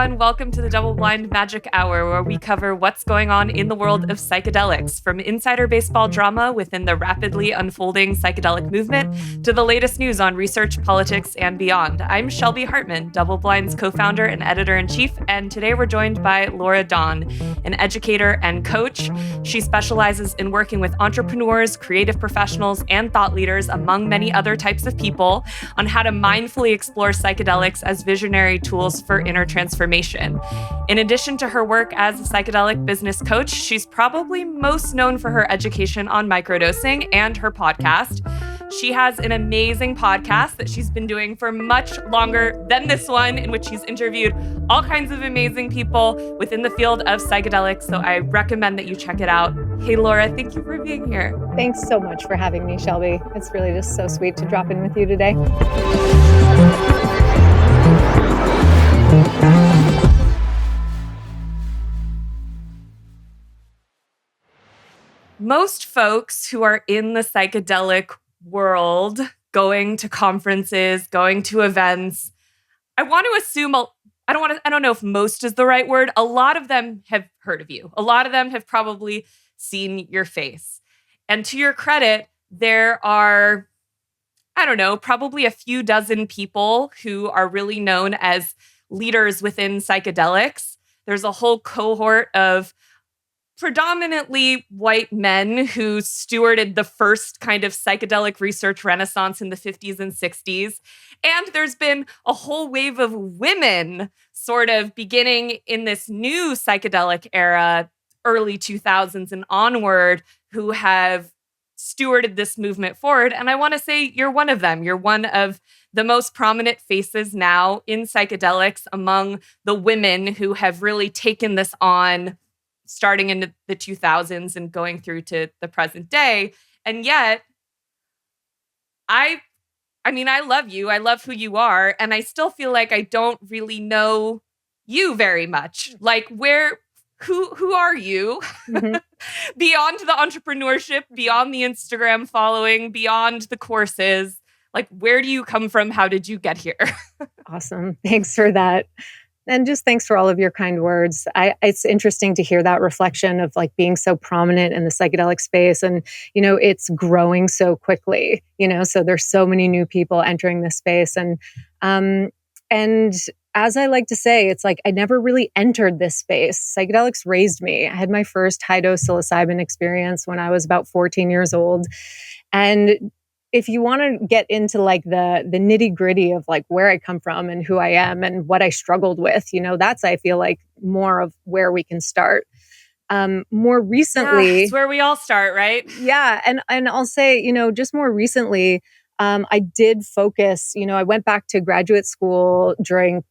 everyone. Welcome to the Double Blind Magic Hour, where we cover what's going on in the world of psychedelics, from insider baseball drama within the rapidly unfolding psychedelic movement to the latest news on research, politics, and beyond. I'm Shelby Hartman, Double Blind's co-founder and editor-in-chief, and today we're joined by Laura Dawn, an educator and coach. She specializes in working with entrepreneurs, creative professionals, and thought leaders, among many other types of people, on how to mindfully explore psychedelics as visionary tools for inner transformation. In addition to her work as a psychedelic business coach, she's probably most known for her education on microdosing and her podcast. She has an amazing podcast that she's been doing for much longer than this one, in which she's interviewed all kinds of amazing people within the field of psychedelics. So I recommend that you check it out. Hey, Laura, thank you for being here. Thanks so much for having me, Shelby. It's really just so sweet to drop in with you today. Most folks who are in the psychedelic world, going to conferences, going to events, I want to assume, I don't know if most is the right word. A lot of them have heard of you. A lot of them have probably seen your face. And to your credit, there are, probably a few dozen people who are really known as leaders within psychedelics. There's a whole cohort of predominantly white men who stewarded the first kind of psychedelic research renaissance in the 50s and 60s. And there's been a whole wave of women sort of beginning in this new psychedelic era, early 2000s and onward, who have stewarded this movement forward. And I want to say you're one of them. You're one of the most prominent faces now in psychedelics among the women who have really taken this on, starting in the 2000s and going through to the present day. And yet, I love you. I love who you are. And I still feel like I don't really know you very much. Like, who are you? Mm-hmm. Beyond the entrepreneurship, beyond the Instagram following, beyond the courses, like, where do you come from? How did you get here? Awesome. Thanks for that. And just thanks for all of your kind words. It's interesting to hear that reflection of like being so prominent in the psychedelic space. And, it's growing so quickly, so there's so many new people entering this space. And as I like to say, it's like I never really entered this space. Psychedelics raised me. I had my first high-dose psilocybin experience when I was about 14 years old. And if you want to get into like the nitty gritty of like where I come from and who I am and what I struggled with, that's, I feel like, more of where we can start. More recently, it's where we all start, right? Yeah. And I'll say, just more recently, I did focus, I went back to graduate school during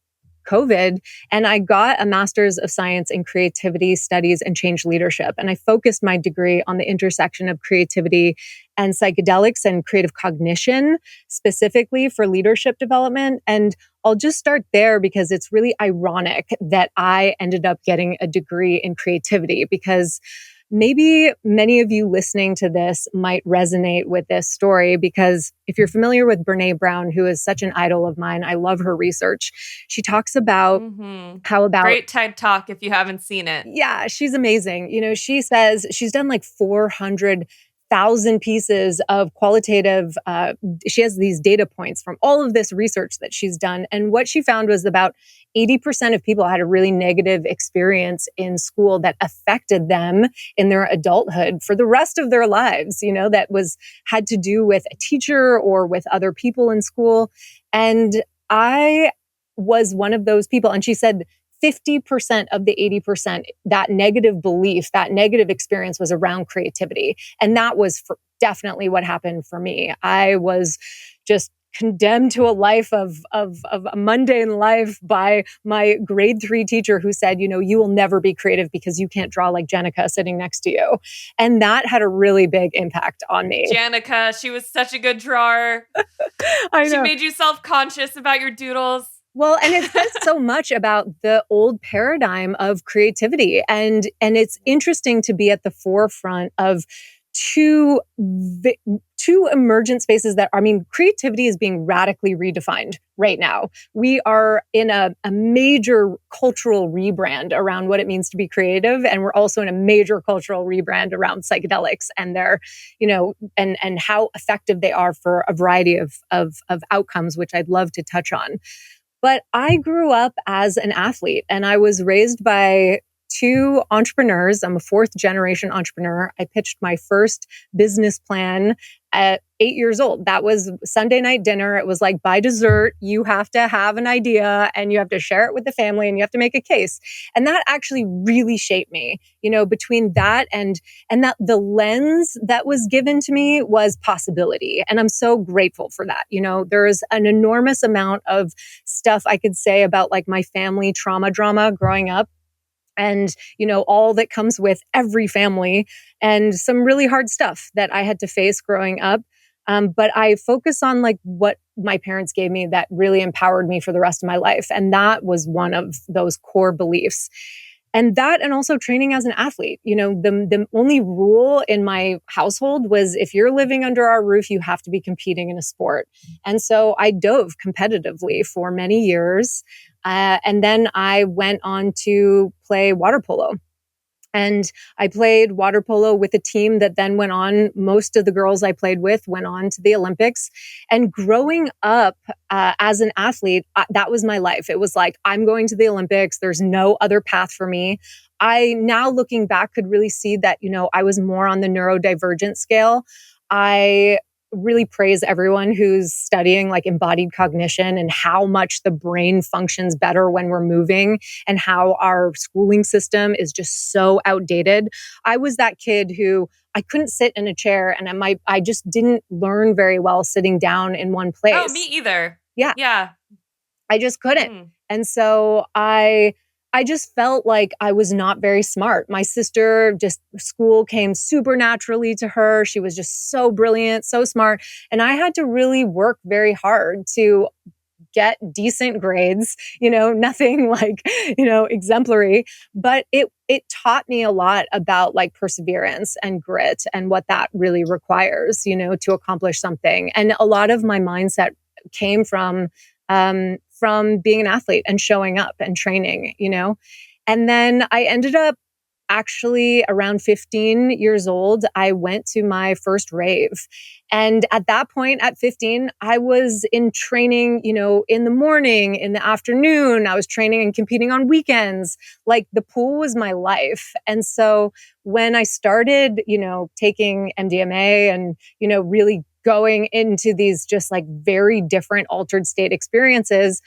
COVID, and I got a master's of science in creativity studies and change leadership. And I focused my degree on the intersection of creativity and psychedelics and creative cognition, specifically for leadership development. And I'll just start there because it's really ironic that I ended up getting a degree in creativity, because maybe many of you listening to this might resonate with this story, because if you're familiar with Brené Brown, who is such an idol of mine, I love her research. She talks about how about... Great TED Talk if you haven't seen it. Yeah, she's amazing. She says she's done like 400,000 pieces of qualitative, she has these data points from all of this research that she's done. And what she found was about 80% of people had a really negative experience in school that affected them in their adulthood for the rest of their lives, that had to do with a teacher or with other people in school. And I was one of those people. And she said 50% of the 80%, that negative belief, that negative experience was around creativity. And that was definitely what happened for me. I was just condemned to a life of a mundane life by my grade 3 teacher, who said, you will never be creative because you can't draw like Jenica sitting next to you. And that had a really big impact on me. Jenica, she was such a good drawer. I know. She made you self-conscious about your doodles. Well, and it says so much about the old paradigm of creativity. And it's interesting to be at the forefront of two two emergent spaces that, I mean, creativity is being radically redefined right now. We are in a major cultural rebrand around what it means to be creative. And we're also in a major cultural rebrand around psychedelics and their, and how effective they are for a variety of outcomes, which I'd love to touch on. But I grew up as an athlete and I was raised by two entrepreneurs. I'm a fourth generation entrepreneur. I pitched my first business plan at 8 years old. That was Sunday night dinner. It was like, by dessert, you have to have an idea and you have to share it with the family and you have to make a case. And that actually really shaped me, between that and that the lens that was given to me was possibility. And I'm so grateful for that. There's an enormous amount of stuff I could say about like my family trauma drama growing up. And, all that comes with every family and some really hard stuff that I had to face growing up. But I focus on like what my parents gave me that really empowered me for the rest of my life. And that was one of those core beliefs. And that, and also training as an athlete. The only rule in my household was if you're living under our roof, you have to be competing in a sport. And so I dove competitively for many years. And then I went on to play water polo. And I played water polo with a team that then went on. Most of the girls I played with went on to the Olympics. And growing up as an athlete, that was my life. It was like, I'm going to the Olympics. There's no other path for me. I now looking back could really see that, I was more on the neurodivergent scale. I really praise everyone who's studying like embodied cognition and how much the brain functions better when we're moving and how our schooling system is just so outdated. I was that kid who I couldn't sit in a chair and I just didn't learn very well sitting down in one place. Oh, me either. Yeah. Yeah. I just couldn't. And so I just felt like I was not very smart. My sister, just school came super naturally to her. She was just so brilliant, so smart. And I had to really work very hard to get decent grades, nothing like, exemplary, but it taught me a lot about like perseverance and grit and what that really requires, to accomplish something. And a lot of my mindset came from being an athlete and showing up and training, And then I ended up actually around 15 years old, I went to my first rave. And at that point, at 15, I was in training, in the morning, in the afternoon. I was training and competing on weekends. Like the pool was my life. And so when I started, taking MDMA and, really going into these just like very different altered state experiences,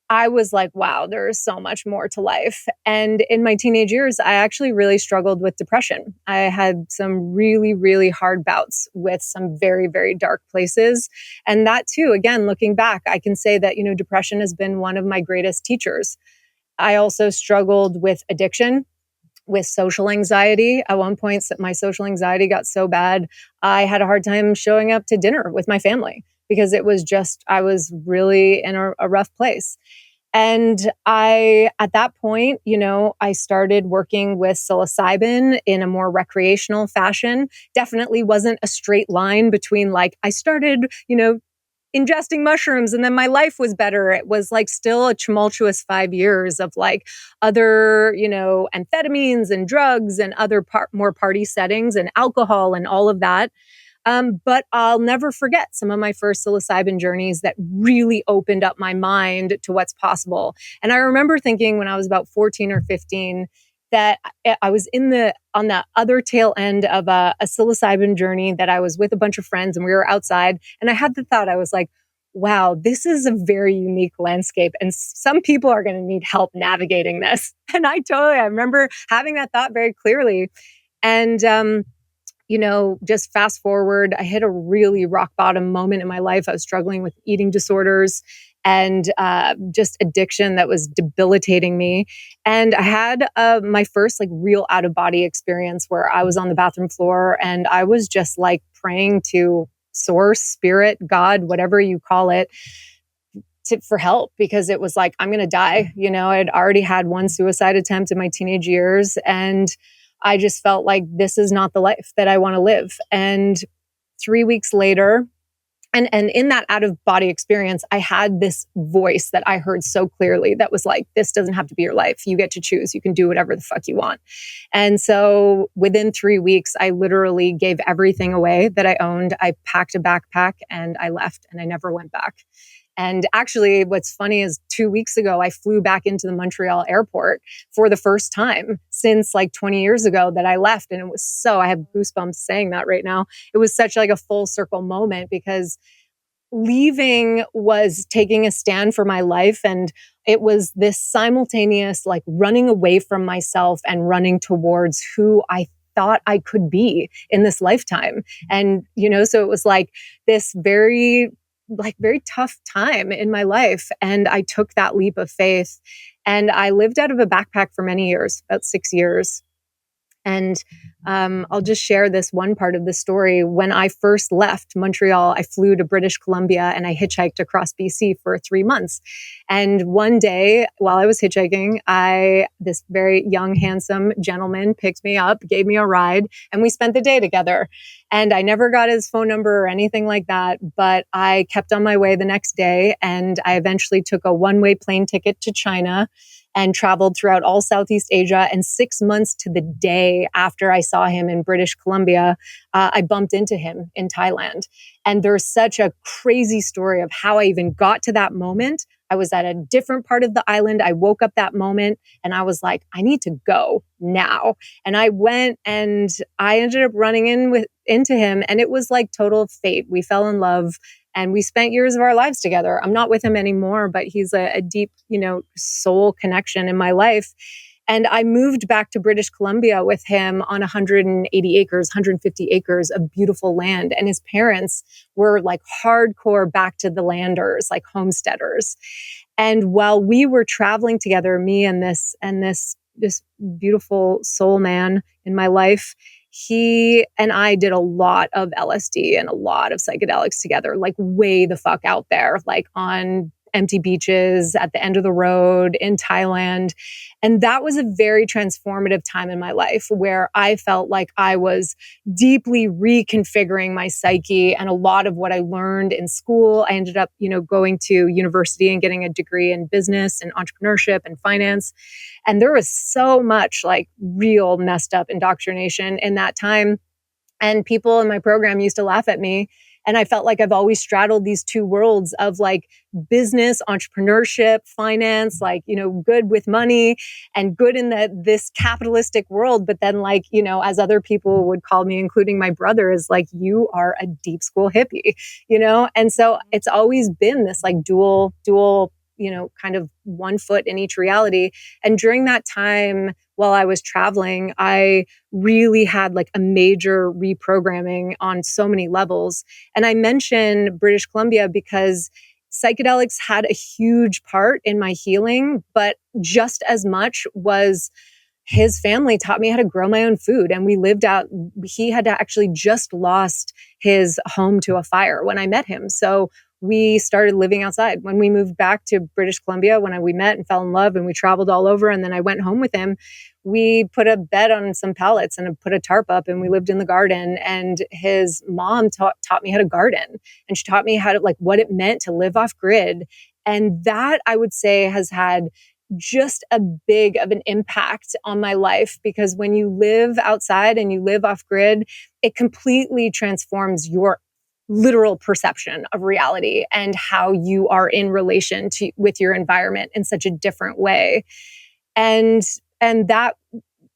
I was like, wow, there is so much more to life. And in my teenage years, I actually really struggled with depression. I had some really, really hard bouts with some very, very dark places. And that too, again, looking back, I can say that, depression has been one of my greatest teachers. I also struggled with addiction, with social anxiety. At one point, my social anxiety got so bad, I had a hard time showing up to dinner with my family because it was just, I was really in a rough place. And at that point, I started working with psilocybin in a more recreational fashion. Definitely wasn't a straight line between like, I started, ingesting mushrooms and then my life was better. It was like still a tumultuous 5 years of like other, amphetamines and drugs and other more party settings and alcohol and all of that. But I'll never forget some of my first psilocybin journeys that really opened up my mind to what's possible. And I remember thinking when I was about 14 or 15 that I was on the other tail end of a psilocybin journey, that I was with a bunch of friends and we were outside. And I had the thought, I was like, wow, this is a very unique landscape and some people are going to need help navigating this. And I remember having that thought very clearly. And, just fast forward, I hit a really rock bottom moment in my life. I was struggling with eating disorders and just addiction that was debilitating me. And I had my first like real out of body experience where I was on the bathroom floor and I was just like praying to source, spirit, God, whatever you call it, for help, because it was like, I'm going to die. I'd already had one suicide attempt in my teenage years and I just felt like this is not the life that I want to live. And 3 weeks later, and in that out of body experience, I had this voice that I heard so clearly that was like, this doesn't have to be your life. You get to choose. You can do whatever the fuck you want. And so within 3 weeks, I literally gave everything away that I owned. I packed a backpack and I left, and I never went back. And actually, what's funny is 2 weeks ago, I flew back into the Montreal airport for the first time since like 20 years ago that I left. And it was I have goosebumps saying that right now. It was such like a full circle moment, because leaving was taking a stand for my life. And it was this simultaneous like running away from myself and running towards who I thought I could be in this lifetime. And, so it was like this very tough time in my life. And I took that leap of faith, and I lived out of a backpack for many years, about 6 years. And I'll just share this one part of the story. When I first left Montreal, I flew to British Columbia and I hitchhiked across BC for 3 months. And one day while I was hitchhiking, this very young, handsome gentleman picked me up, gave me a ride, and we spent the day together. And I never got his phone number or anything like that, but I kept on my way the next day. And I eventually took a one-way plane ticket to China and traveled throughout all Southeast Asia. And 6 months to the day after I saw him in British Columbia, I bumped into him in Thailand. And there's such a crazy story of how I even got to that moment. I was at a different part of the island. I woke up that moment and I was like, I need to go now. And I went, and I ended up running into him, and it was like total fate. We fell in love. And we spent years of our lives together. I'm not with him anymore, but he's a deep, soul connection in my life. And I moved back to British Columbia with him on 180 acres, 150 acres of beautiful land. And his parents were like hardcore back to the landers, like homesteaders. And while we were traveling together, me and this beautiful soul man in my life, he and I did a lot of LSD and a lot of psychedelics together, like way the fuck out there, like on empty beaches at the end of the road in Thailand. And that was a very transformative time in my life where I felt like I was deeply reconfiguring my psyche. And a lot of what I learned in school, I ended up, going to university and getting a degree in business and entrepreneurship and finance. And there was so much like real messed up indoctrination in that time. And people in my program used to laugh at me. And I felt like I've always straddled these two worlds of like business, entrepreneurship, finance, like, good with money and good in this capitalistic world. But then like, as other people would call me, including my brother, is like, you are a deep school hippie, And so it's always been this like dual, kind of one foot in each reality. And during that time, while I was traveling, I really had like a major reprogramming on so many levels. And I mention British Columbia because psychedelics had a huge part in my healing, but just as much was his family taught me how to grow my own food. And we lived out, he had actually just lost his home to a fire when I met him. So we started living outside. When we moved back to British Columbia, when we met and fell in love and we traveled all over, and then I went home with him, we put a bed on some pallets and put a tarp up and we lived in the garden. And his mom taught me how to garden, and she taught me how to like what it meant to live off grid. And that I would say has had just a big of an impact on my life, because when you live outside and you live off grid, it completely transforms your literal perception of reality and how you are in relation to with your environment in such a different way. And that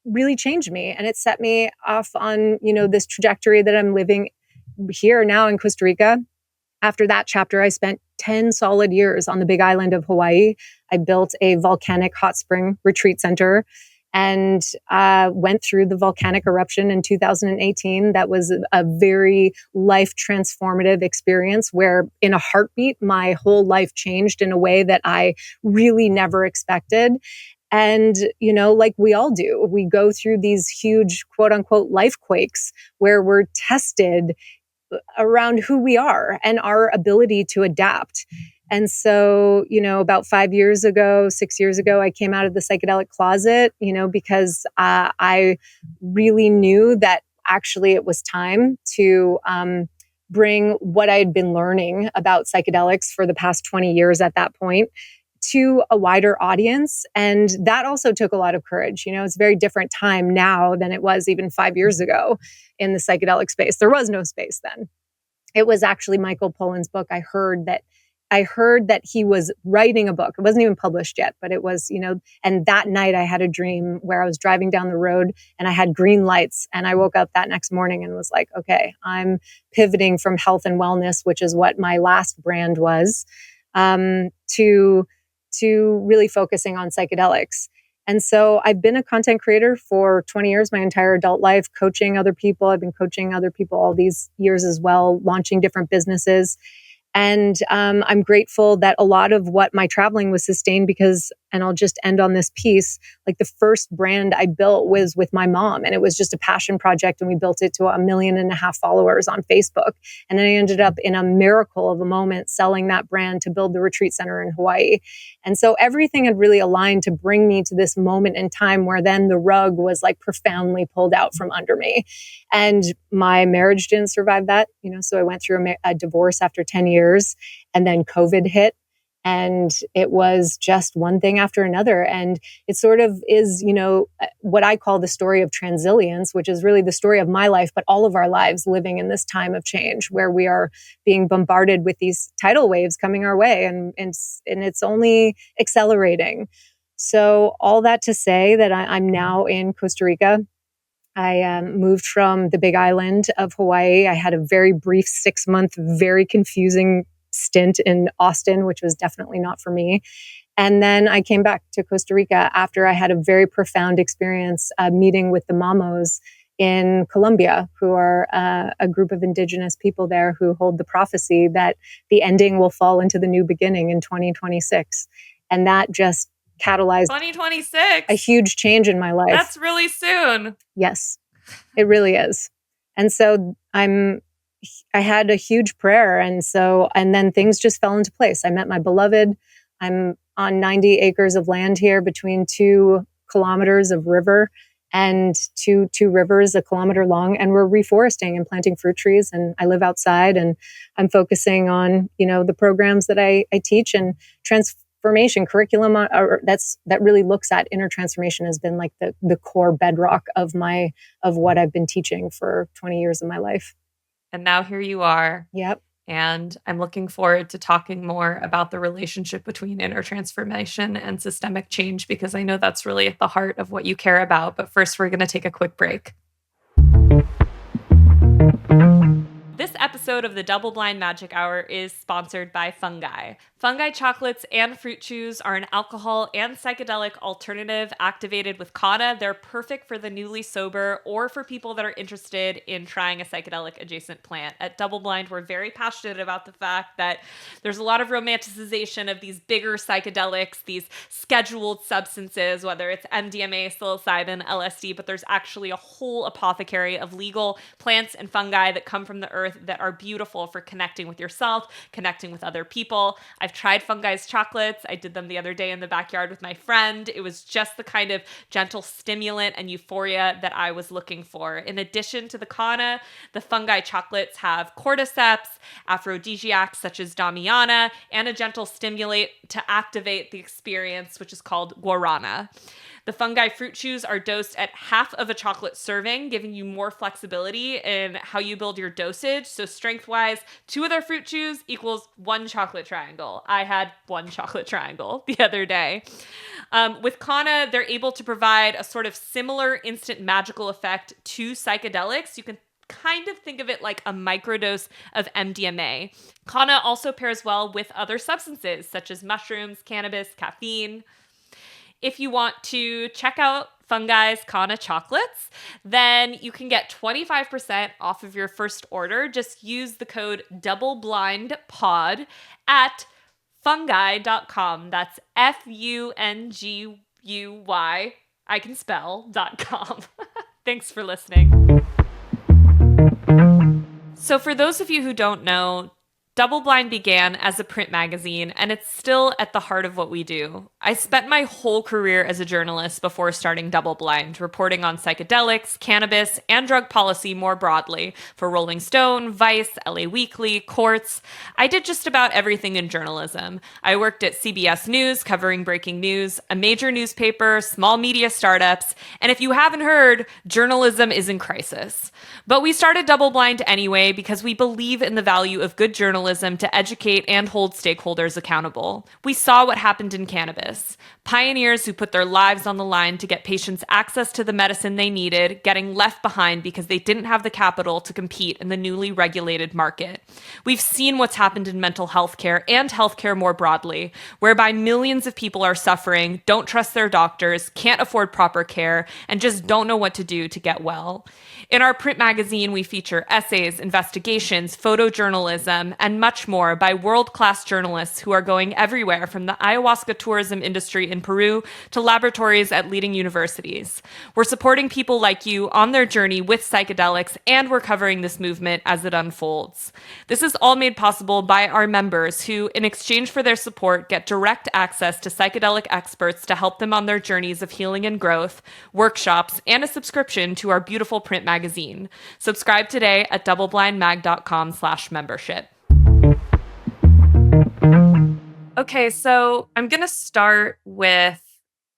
really changed me, and it set me off on, this trajectory that I'm living here now in Costa Rica. After that chapter, I spent 10 solid years on the big island of Hawaii. I built a volcanic hot spring retreat center and went through the volcanic eruption in 2018. That was a very life transformative experience where in a heartbeat, my whole life changed in a way that I really never expected. And, like we all do, we go through these huge, quote unquote, life quakes where we're tested around who we are and our ability to adapt. And so, about 6 years ago, I came out of the psychedelic closet, because I really knew that actually it was time to bring what I had been learning about psychedelics for the past 20 years at that point to a wider audience. And that also took a lot of courage. It's a very different time now than it was even 5 years ago in the psychedelic space. There was no space then. It was actually Michael Pollan's book. I heard that he was writing a book. It wasn't even published yet, but it was, and that night I had a dream where I was driving down the road and I had green lights, and I woke up that next morning and was like, okay, I'm pivoting from health and wellness, which is what my last brand was, to really focusing on psychedelics. And so I've been a content creator for 20 years, my entire adult life, coaching other people. I've been coaching other people all these years as well, launching different businesses. And I'm grateful that a lot of what my traveling was sustained because, and I'll just end on this piece, like the first brand I built was with my mom, and it was just a passion project, and we built it to 1.5 million followers on Facebook. And then I ended up in a miracle of a moment selling that brand to build the retreat center in Hawaii. And so everything had really aligned to bring me to this moment in time where then the rug was like profoundly pulled out from under me. And my marriage didn't survive that, so I went through a divorce after 10 years, and then COVID hit. And it was just one thing after another. And it sort of is, what I call the story of transilience, which is really the story of my life, but all of our lives living in this time of change where we are being bombarded with these tidal waves coming our way. And it's only accelerating. So all that to say that I'm now in Costa Rica. I moved from the Big Island of Hawaii. I had a very brief 6-month, very confusing stint in Austin, which was definitely not for me. And then I came back to Costa Rica after I had a very profound experience meeting with the Mamos in Colombia, who are a group of indigenous people there who hold the prophecy that the ending will fall into the new beginning in 2026. And that just catalyzed 2026, a huge change in my life. That's really soon. Yes, it really is. And so I had a huge prayer. And then things just fell into place. I met my beloved. I'm on 90 acres of land here between 2 kilometers of river and two rivers 1 kilometer long. And we're reforesting and planting fruit trees. And I live outside, and I'm focusing on, the programs that I teach, and transformation curriculum that really looks at inner transformation has been like the core bedrock of what I've been teaching for 20 years of my life. And now here you are. Yep. And I'm looking forward to talking more about the relationship between inner transformation and systemic change, because I know that's really at the heart of what you care about. But first, we're going to take a quick break. This episode of the Double Blind Magic Hour is sponsored by Fungi. Fungi chocolates and fruit chews are an alcohol and psychedelic alternative activated with kanna. They're perfect for the newly sober or for people that are interested in trying a psychedelic adjacent plant. At Double Blind, we're very passionate about the fact that there's a lot of romanticization of these bigger psychedelics, these scheduled substances, whether it's MDMA, psilocybin, LSD, but there's actually a whole apothecary of legal plants and fungi that come from the earth that are beautiful for connecting with yourself, connecting with other people. I've tried Fungi's chocolates. I did them the other day in the backyard with my friend. It was just the kind of gentle stimulant and euphoria that I was looking for. In addition to the kanna, the Fungi chocolates have cordyceps, aphrodisiacs such as damiana, and a gentle stimulant to activate the experience, which is called guarana. The Fungi fruit chews are dosed at half of a chocolate serving, giving you more flexibility in how you build your dosage. So strength-wise, 2 of their fruit chews equals 1 chocolate triangle. I had 1 chocolate triangle the other day. With kanna, they're able to provide a sort of similar instant magical effect to psychedelics. You can kind of think of it like a microdose of MDMA. Kanna also pairs well with other substances such as mushrooms, cannabis, caffeine. If you want to check out Fungi's kanna chocolates, then you can get 25% off of your first order. Just use the code DoubleBlindPod at fungi.com. That's FUNGUY, I can spell.com. Thanks for listening. So for those of you who don't know, Double Blind began as a print magazine, and it's still at the heart of what we do. I spent my whole career as a journalist before starting Double Blind, reporting on psychedelics, cannabis, and drug policy more broadly for Rolling Stone, Vice, LA Weekly, Quartz. I did just about everything in journalism. I worked at CBS News covering breaking news, a major newspaper, small media startups, and if you haven't heard, journalism is in crisis. But we started Double Blind anyway because we believe in the value of good journalism to educate and hold stakeholders accountable. We saw what happened in cannabis. Pioneers who put their lives on the line to get patients access to the medicine they needed, getting left behind because they didn't have the capital to compete in the newly regulated market. We've seen what's happened in mental health care and healthcare more broadly, whereby millions of people are suffering, don't trust their doctors, can't afford proper care, and just don't know what to do to get well. In our print magazine, we feature essays, investigations, photojournalism, and much more by world-class journalists who are going everywhere from the ayahuasca tourism industry in Peru to laboratories at leading universities. We're supporting people like you on their journey with psychedelics, and we're covering this movement as it unfolds. This is all made possible by our members who, in exchange for their support, get direct access to psychedelic experts to help them on their journeys of healing and growth, workshops, and a subscription to our beautiful print magazine. Subscribe today at doubleblindmag.com/membership. Okay, so I'm going to start with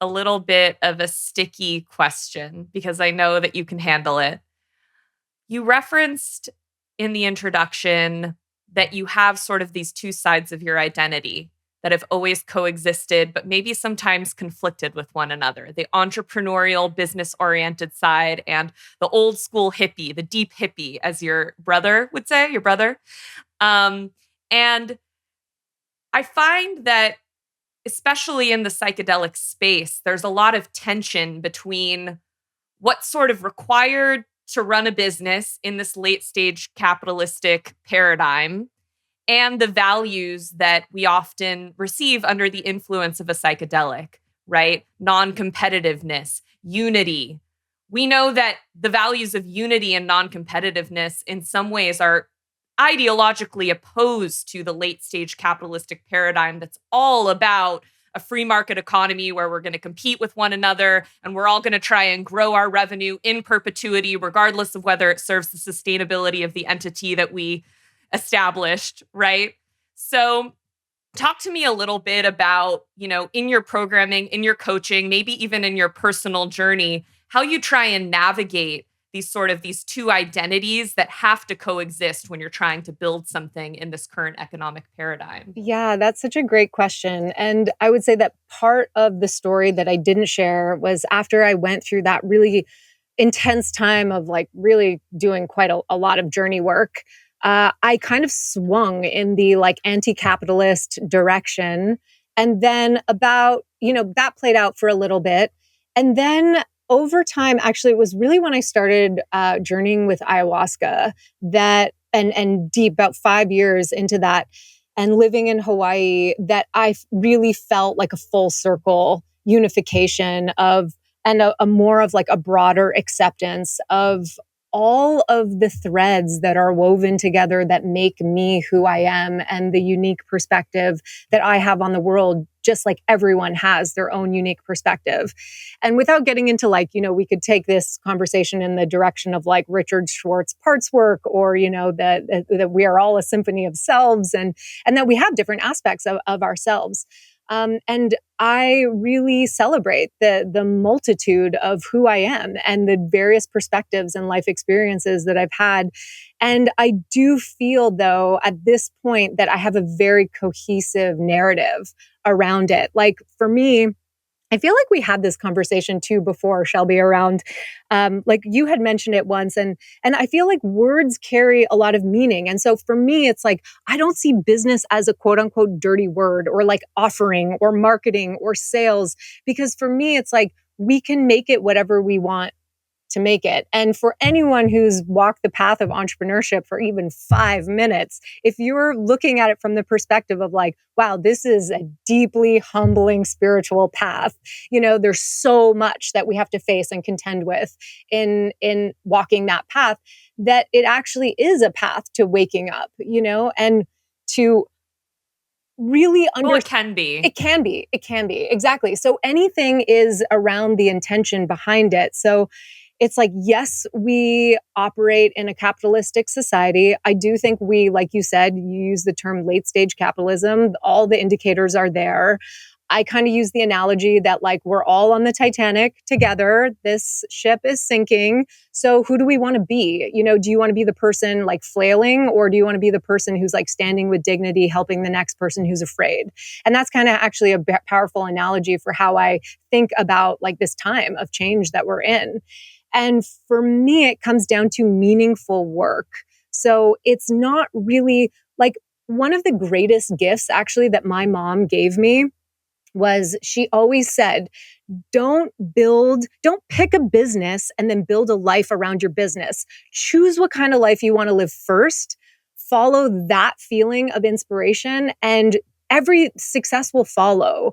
a little bit of a sticky question because I know that you can handle it. You referenced in the introduction that you have sort of these two sides of your identity that have always coexisted, but maybe sometimes conflicted with one another. The entrepreneurial, business-oriented side and the old school hippie, the deep hippie, as your brother would say, your brother. And I find that, especially in the psychedelic space, there's a lot of tension between what's sort of required to run a business in this late stage capitalistic paradigm and the values that we often receive under the influence of a psychedelic, right? Non-competitiveness, unity. We know that the values of unity and non-competitiveness in some ways are ideologically opposed to the late stage capitalistic paradigm that's all about a free market economy where we're going to compete with one another and we're all going to try and grow our revenue in perpetuity, regardless of whether it serves the sustainability of the entity that we established, right? So talk to me a little bit about, in your programming, in your coaching, maybe even in your personal journey, how you try and navigate these two identities that have to coexist when you're trying to build something in this current economic paradigm. Yeah, that's such a great question. And I would say that part of the story that I didn't share was after I went through that really intense time of like really doing quite a lot of journey work, I kind of swung in the like anti-capitalist direction. And then that played out for a little bit. And then over time, actually, it was really when I started journeying with ayahuasca and deep, about 5 years into that and living in Hawaii, that I really felt like a full circle unification of and a more of like a broader acceptance of all of the threads that are woven together that make me who I am and the unique perspective that I have on the world, just like everyone has their own unique perspective. And without getting into we could take this conversation in the direction of like Richard Schwartz parts work or, that we are all a symphony of selves and that we have different aspects of ourselves. And I really celebrate the multitude of who I am and the various perspectives and life experiences that I've had. And I do feel, though, at this point that I have a very cohesive narrative around it. Like for me, I feel like we had this conversation too before, Shelby, around like you had mentioned it once, and I feel like words carry a lot of meaning. And so for me, it's like I don't see business as a quote unquote dirty word or like offering or marketing or sales, because for me, it's like we can make it whatever we want to make it. And for anyone who's walked the path of entrepreneurship for even 5 minutes, if you're looking at it from the perspective of like, wow, this is a deeply humbling spiritual path, there's so much that we have to face and contend with in walking that path, that it actually is a path to waking up, and to really Well, it can be. It can be. It can be. Exactly. So anything is around the intention behind it. So it's like, yes, we operate in a capitalistic society. I do think we, like you said, you use the term late stage capitalism. All the indicators are there. I kind of use the analogy that like we're all on the Titanic together. This ship is sinking. So who do we want to be? You know, do you want to be the person like flailing, or do you want to be the person who's like standing with dignity, helping the next person who's afraid? And that's kind of actually a powerful analogy for how I think about like this time of change that we're in. And for me, it comes down to meaningful work. So it's not really like one of the greatest gifts actually that my mom gave me was she always said, don't pick a business and then build a life around your business. Choose what kind of life you want to live first. Follow that feeling of inspiration, and every success will follow.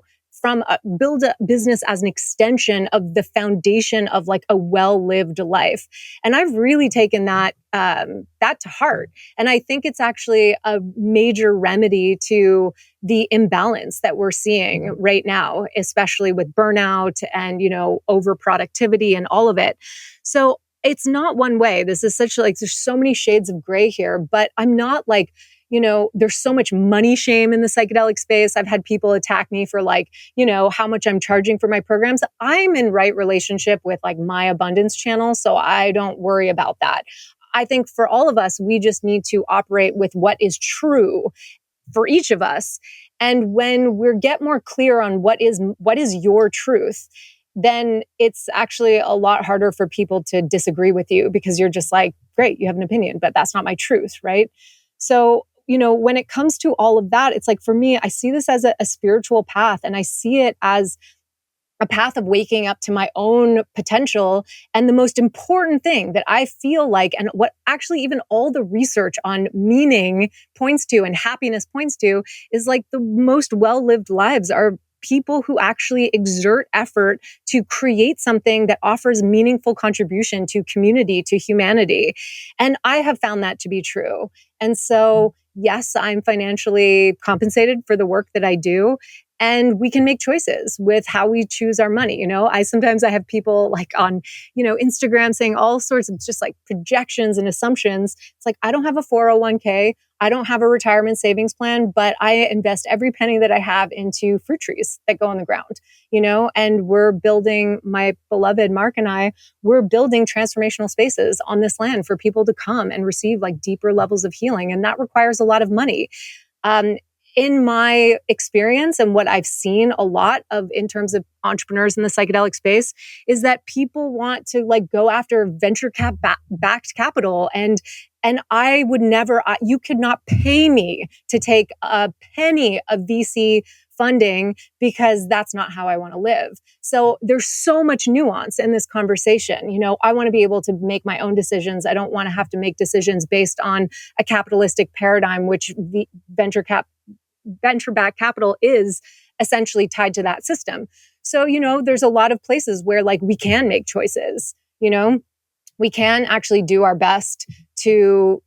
Build a business as an extension of the foundation of like a well-lived life. And I've really taken that to heart. And I think it's actually a major remedy to the imbalance that we're seeing right now, especially with burnout and, overproductivity and all of it. So it's not one way. This is such like, there's so many shades of gray here, but I'm not like, there's so much money shame in the psychedelic space. I've had people attack me for like, how much I'm charging for my programs. I'm in right relationship with like my abundance channel, so I don't worry about that. I think for all of us, we just need to operate with what is true for each of us. And when we get more clear on what is your truth, then it's actually a lot harder for people to disagree with you, because you're just like, great, you have an opinion, but that's not my truth, right? So, when it comes to all of that, it's like, for me, I see this as a spiritual path, and I see it as a path of waking up to my own potential. And the most important thing that I feel like, and what actually even all the research on meaning points to and happiness points to, is like the most well-lived lives are people who actually exert effort to create something that offers meaningful contribution to community, to humanity. And I have found that to be true. And so, yes, I'm financially compensated for the work that I do. And we can make choices with how we choose our money. I have people like on, Instagram saying all sorts of just like projections and assumptions. It's like, I don't have a 401k. I don't have a retirement savings plan, but I invest every penny that I have into fruit trees that go in the ground, and we're building, my beloved Mark and I, we're building transformational spaces on this land for people to come and receive like deeper levels of healing. And that requires a lot of money. In my experience and what I've seen a lot of in terms of entrepreneurs in the psychedelic space is that people want to like go after venture backed capital. And I would never, you could not pay me to take a penny of VC funding, because that's not how I want to live. So there's so much nuance in this conversation. I want to be able to make my own decisions. I don't want to have to make decisions based on a capitalistic paradigm, which the venture-backed capital is essentially tied to that system. So, there's a lot of places where like we can make choices, we can actually do our best to,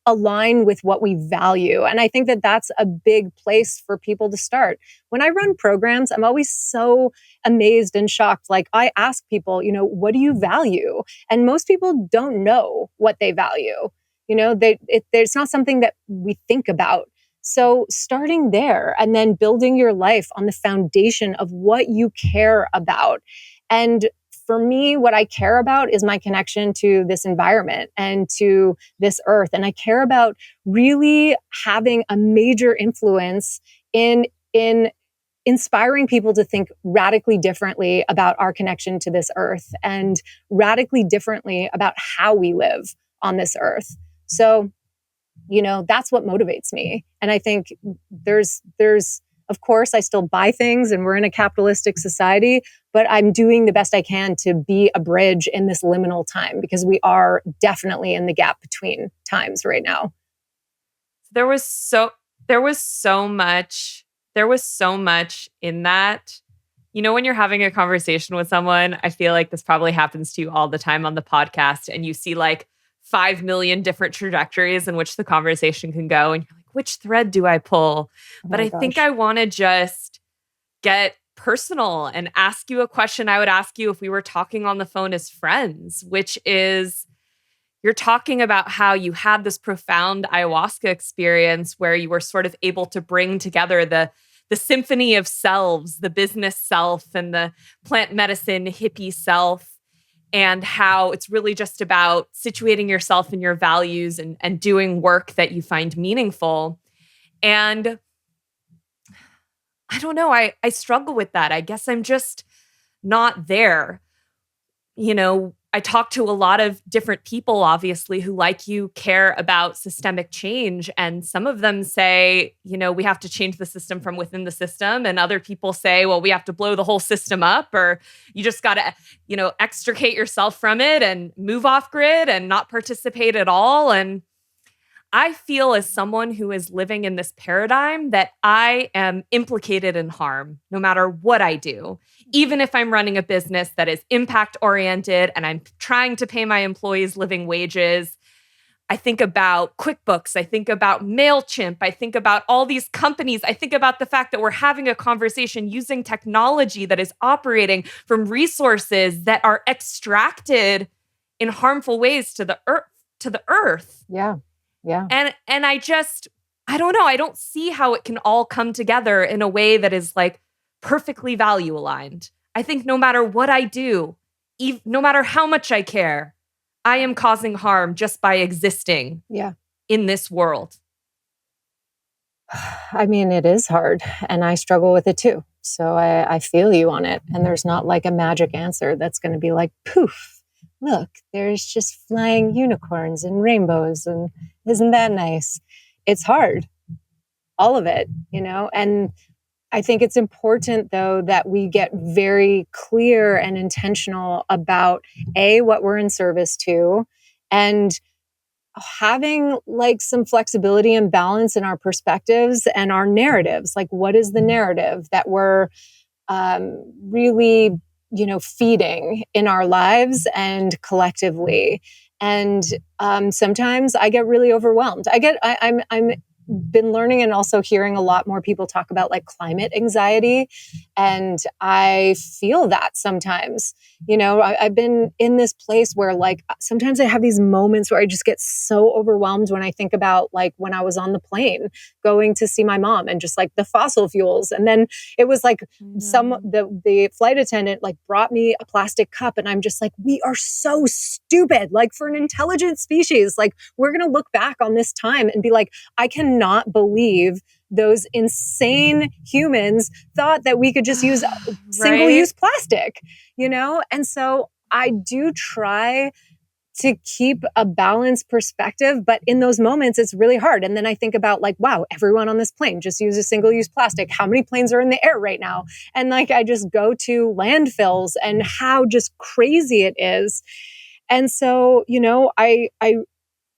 align with what we value. And I think that that's a big place for people to start. When I run programs, I'm always so amazed and shocked. Like I ask people, what do you value? And most people don't know what they value. It's not something that we think about. So starting there and then building your life on the foundation of what you care about. And for me, what I care about is my connection to this environment and to this earth. And I care about really having a major influence in inspiring people to think radically differently about our connection to this earth and radically differently about how we live on this earth. So, that's what motivates me. And I think there's, of course, I still buy things and we're in a capitalistic society, but I'm doing the best I can to be a bridge in this liminal time, because we are definitely in the gap between times right now. There was so much in that. When you're having a conversation with someone, I feel like this probably happens to you all the time on the podcast, and you see like 5 million different trajectories in which the conversation can go. And you're like, which thread do I pull? Oh But my I think gosh. I want to just get personal and ask you a question I would ask you if we were talking on the phone as friends, which is, you're talking about how you had this profound ayahuasca experience where you were sort of able to bring together the symphony of selves, the business self and the plant medicine hippie self, and how it's really just about situating yourself and your values and doing work that you find meaningful. And I don't know, I struggle with that. I guess I'm just not there. I talk to a lot of different people, obviously, who, like you, care about systemic change. And some of them say, we have to change the system from within the system. And other people say, well, we have to blow the whole system up, or you just got to, extricate yourself from it and move off grid and not participate at all. And I feel, as someone who is living in this paradigm, that I am implicated in harm no matter what I do. Even if I'm running a business that is impact oriented and I'm trying to pay my employees living wages, I think about QuickBooks, I think about MailChimp, I think about all these companies, I think about the fact that we're having a conversation using technology that is operating from resources that are extracted in harmful ways to the earth. Yeah. Yeah. And I don't know, I don't see how it can all come together in a way that is like perfectly value aligned. I think no matter what I do, no matter how much I care, I am causing harm just by existing in this world. I mean, it is hard and I struggle with it too. So I feel you on it. And there's not like a magic answer that's going to be like, poof, look, there's just flying unicorns and rainbows. And isn't that nice? It's hard, all of it, and I think it's important, though, that we get very clear and intentional about what we're in service to, and having like some flexibility and balance in our perspectives and our narratives. Like, what is the narrative that we're really, feeding in our lives and collectively? And sometimes I get really overwhelmed. I'm been learning and also hearing a lot more people talk about like climate anxiety. And I feel that sometimes, I've been in this place where like sometimes I have these moments where I just get so overwhelmed when I think about like when I was on the plane going to see my mom and just like the fossil fuels. And then it was like the flight attendant like brought me a plastic cup and I'm just like, we are so stupid. Like, for an intelligent species, like we're going to look back on this time and be like, I cannot believe those insane humans thought that we could just use single-use plastic, And so I do try to keep a balanced perspective, but in those moments, it's really hard. And then I think about like, wow, everyone on this plane just uses single-use plastic. How many planes are in the air right now? And like, I just go to landfills and how just crazy it is. And so,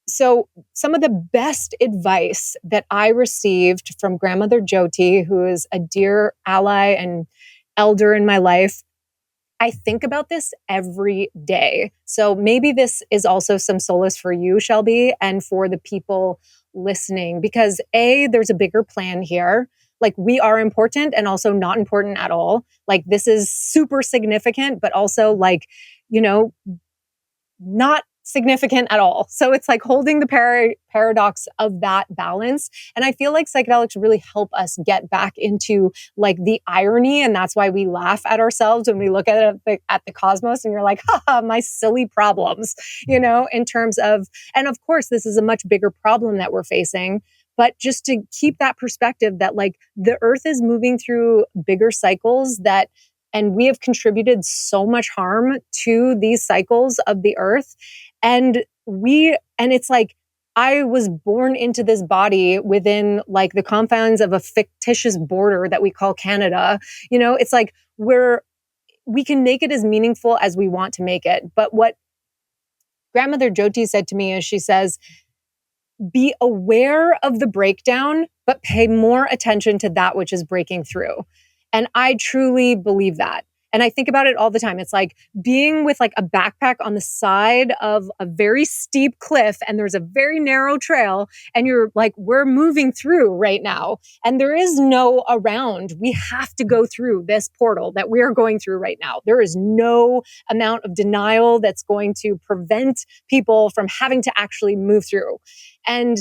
so some of the best advice that I received from Grandmother Jyoti, who is a dear ally and elder in my life, I think about this every day. So maybe this is also some solace for you, Shelby, and for the people listening, because there's a bigger plan here. Like, we are important and also not important at all. Like, this is super significant, but also like, not significant at all. So it's like holding the paradox of that balance. And I feel like psychedelics really help us get back into like the irony. And that's why we laugh at ourselves when we look at the cosmos and you're like, haha, my silly problems, in terms of, and of course, this is a much bigger problem that we're facing. But just to keep that perspective that like the earth is moving through bigger cycles and we have contributed so much harm to these cycles of the earth. And it's like, I was born into this body within like the confines of a fictitious border that we call Canada. It's like we can make it as meaningful as we want to make it. But what Grandmother Jyoti said to me is, she says, be aware of the breakdown, but pay more attention to that which is breaking through. And I truly believe that. And I think about it all the time. It's like being with like a backpack on the side of a very steep cliff and there's a very narrow trail and you're like, we're moving through right now and there is no around. We have to go through this portal that we are going through right now. There is no amount of denial that's going to prevent people from having to actually move through. And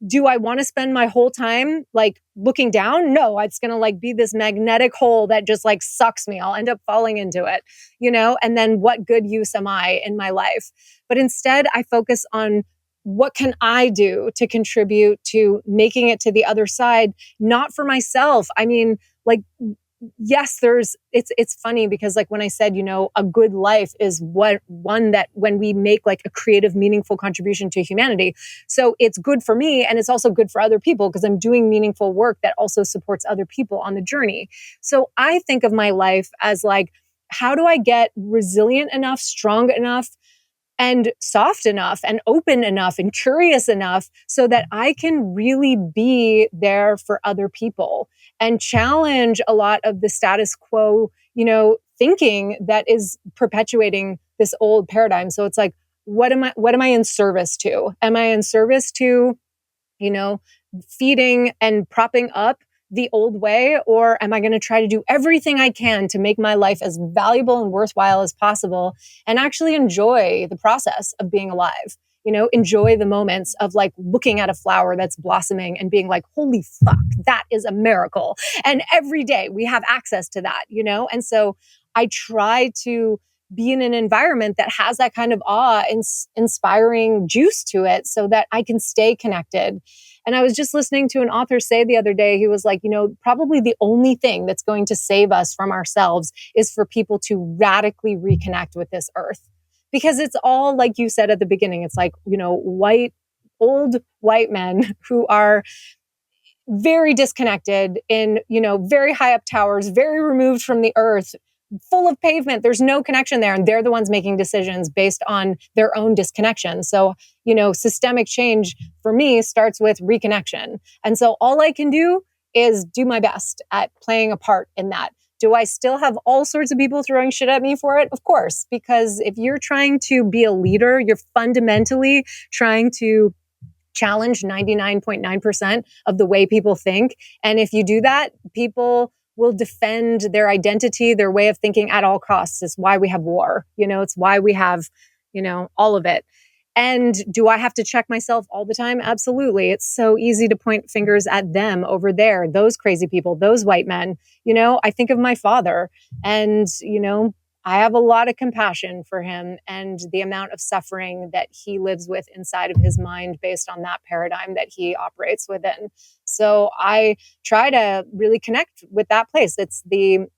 do I want to spend my whole time like looking down? No, it's going to like be this magnetic hole that just like sucks me. I'll end up falling into it, you know? And then what good use am I in my life? But instead I focus on what can I do to contribute to making it to the other side, not for myself. I mean, like, yes, it's funny because like when I said, you know, a good life is one that when we make like a creative, meaningful contribution to humanity. So it's good for me and it's also good for other people because I'm doing meaningful work that also supports other people on the journey. So I think of my life as like, how do I get resilient enough, strong enough, and soft enough and open enough and curious enough so that I can really be there for other people and challenge a lot of the status quo, you know, thinking that is perpetuating this old paradigm. So it's like, what am I in service to? Am I in service to, you know, feeding and propping up the old way? Or am I going to try to do everything I can to make my life as valuable and worthwhile as possible and actually enjoy the process of being alive? You know, enjoy the moments of like looking at a flower that's blossoming and being like, holy fuck, that is a miracle. And every day we have access to that, you know? And so I try to be in an environment that has that kind of awe and inspiring juice to it so that I can stay connected. And I was just listening to an author say the other day, he was like, you know, probably the only thing that's going to save us from ourselves is for people to radically reconnect with this earth. Because it's all, like you said at the beginning, it's like, you know, old white men who are very disconnected in, you know, very high up towers, very removed from the earth, full of pavement. There's no connection there. And they're the ones making decisions based on their own disconnection. So, you know, systemic change for me starts with reconnection. And so all I can do is do my best at playing a part in that. Do I still have all sorts of people throwing shit at me for it? Of course, because if you're trying to be a leader, you're fundamentally trying to challenge 99.9% of the way people think. And if you do that, people will defend their identity, their way of thinking at all costs. It's why we have war. You know, it's why we have, you know, all of it. And do I have to check myself all the time? Absolutely. It's so easy to point fingers at them over there, those crazy people, those white men. You know, I think of my father and, you know, I have a lot of compassion for him and the amount of suffering that he lives with inside of his mind based on that paradigm that he operates within. So I try to really connect with that place.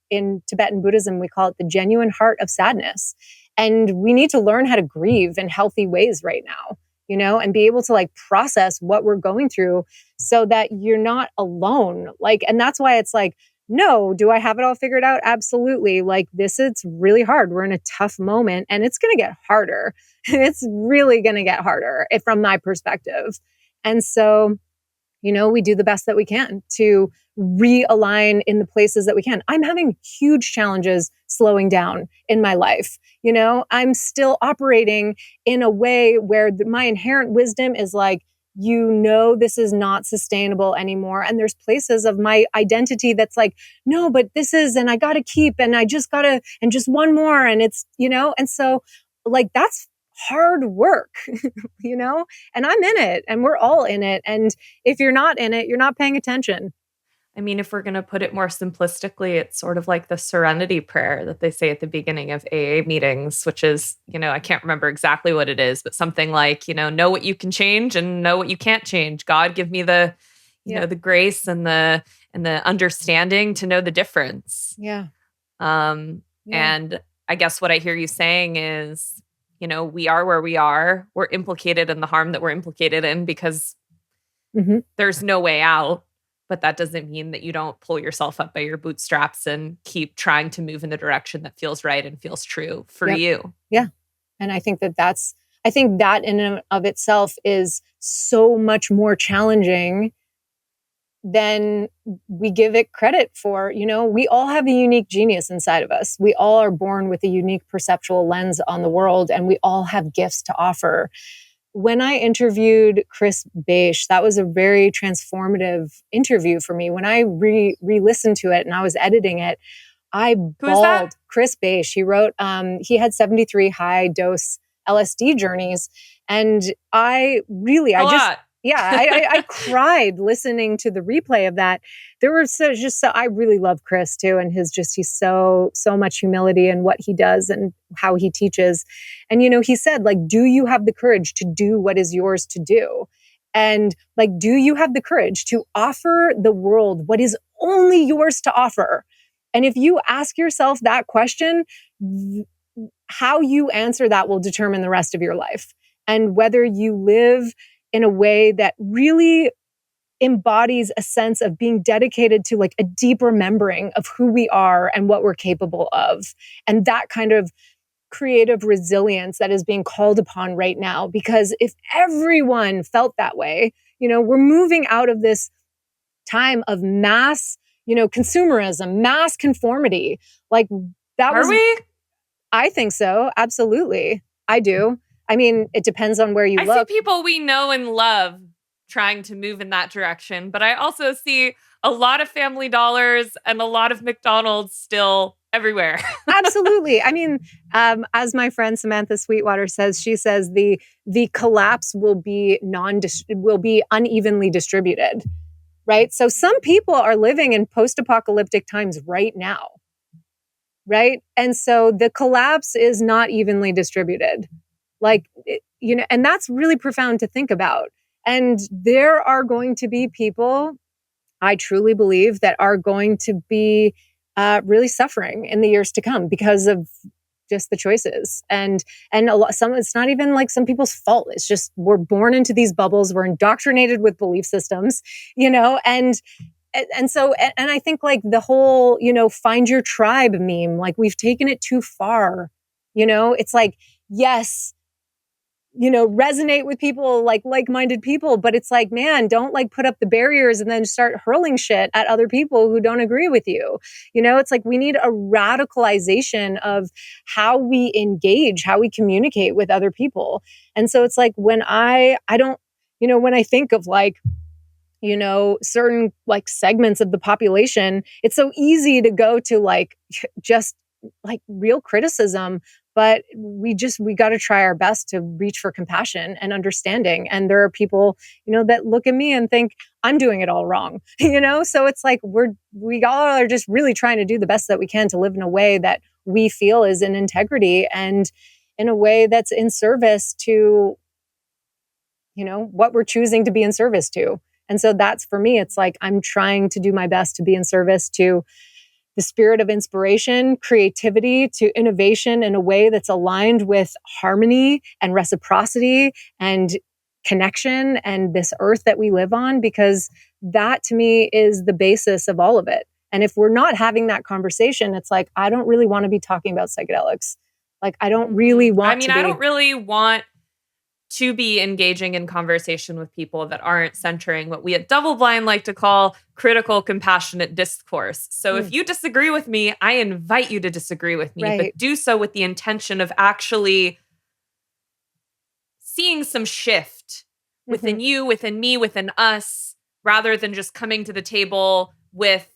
In Tibetan Buddhism, we call it the genuine heart of sadness. And we need to learn how to grieve in healthy ways right now, you know, and be able to like process what we're going through so that you're not alone. Like, and that's why it's like, no, do I have it all figured out? Absolutely. Like it's really hard. We're in a tough moment and it's going to get harder. It's really going to get harder from my perspective. And so, you know, we do the best that we can to realign in the places that we can. I'm having huge challenges slowing down in my life. You know, I'm still operating in a way where my inherent wisdom is like, you know, this is not sustainable anymore. And there's places of my identity that's like, no, but this is, and I got to keep, and I just got to, and just one more. And it's, you know, and so like, that's hard work, you know, and I'm in it and we're all in it. And if you're not in it, you're not paying attention. I mean, if we're going to put it more simplistically, it's sort of like the serenity prayer that they say at the beginning of AA meetings, which is, you know, I can't remember exactly what it is, but something like, you know what you can change and know what you can't change. God, give me the, you know, the grace and the understanding to know the difference. Yeah. And I guess what I hear you saying is, you know, we are where we are. We're implicated in the harm that we're implicated in because there's no way out. But that doesn't mean that you don't pull yourself up by your bootstraps and keep trying to move in the direction that feels right and feels true for you. Yeah. And I think I think that in and of itself is so much more challenging then we give it credit for, we all have a unique genius inside of us. We all are born with a unique perceptual lens on the world, and we all have gifts to offer. When I interviewed Chris Beisch, that was a very transformative interview for me. When I re-listened to it and I was editing it, I Who's that? bawled. Chris Beisch. He wrote, he had 73 high dose LSD journeys. And I cried listening to the replay of that. There were I really love Chris too. And he's so much humility in what he does and how he teaches. And, he said, like, do you have the courage to do what is yours to do? And like, do you have the courage to offer the world what is only yours to offer? And if you ask yourself that question, how you answer that will determine the rest of your life. And whether you live in a way that really embodies a sense of being dedicated to like a deep remembering of who we are and what we're capable of. And that kind of creative resilience that is being called upon right now. Because if everyone felt that way, we're moving out of this time of mass, consumerism, mass conformity. Like that Are was, we? I think so. Absolutely. I do. I mean, it depends on where you look. I see people we know and love trying to move in that direction, but I also see a lot of Family Dollars and a lot of McDonald's still everywhere. Absolutely. I mean, as my friend Samantha Sweetwater says, she says the collapse will be unevenly distributed. Right? So some people are living in post-apocalyptic times right now. Right? And so the collapse is not evenly distributed. Like, and that's really profound to think about. And there are going to be people, I truly believe, that are going to be really suffering in the years to come because of just the choices. And it's not even like some people's fault. It's just we're born into these bubbles. We're indoctrinated with belief systems, and so I think like the whole, find your tribe meme, like we've taken it too far. It's like, yes, resonate with people, like-minded people. But it's like, man, don't like put up the barriers and then start hurling shit at other people who don't agree with you. It's like we need a radicalization of how we engage, how we communicate with other people. And so it's like when I don't, when I think of like, certain like segments of the population, it's so easy to go to like just like real criticism. But we got to try our best to reach for compassion and understanding. And there are people, that look at me and think I'm doing it all wrong, So it's like we all are just really trying to do the best that we can to live in a way that we feel is in integrity and in a way that's in service to, what we're choosing to be in service to. And so that's for me, it's like I'm trying to do my best to be in service to the spirit of inspiration, creativity, to innovation in a way that's aligned with harmony and reciprocity and connection and this earth that we live on, because that to me is the basis of all of it. And if we're not having that conversation, it's like, I don't really want to be talking about psychedelics. Like, I don't really want to be. I don't really want to be engaging in conversation with people that aren't centering what we at Double Blind like to call critical, compassionate discourse. So if you disagree with me, I invite you to disagree with me, but do so with the intention of actually seeing some shift within you, within me, within us, rather than just coming to the table with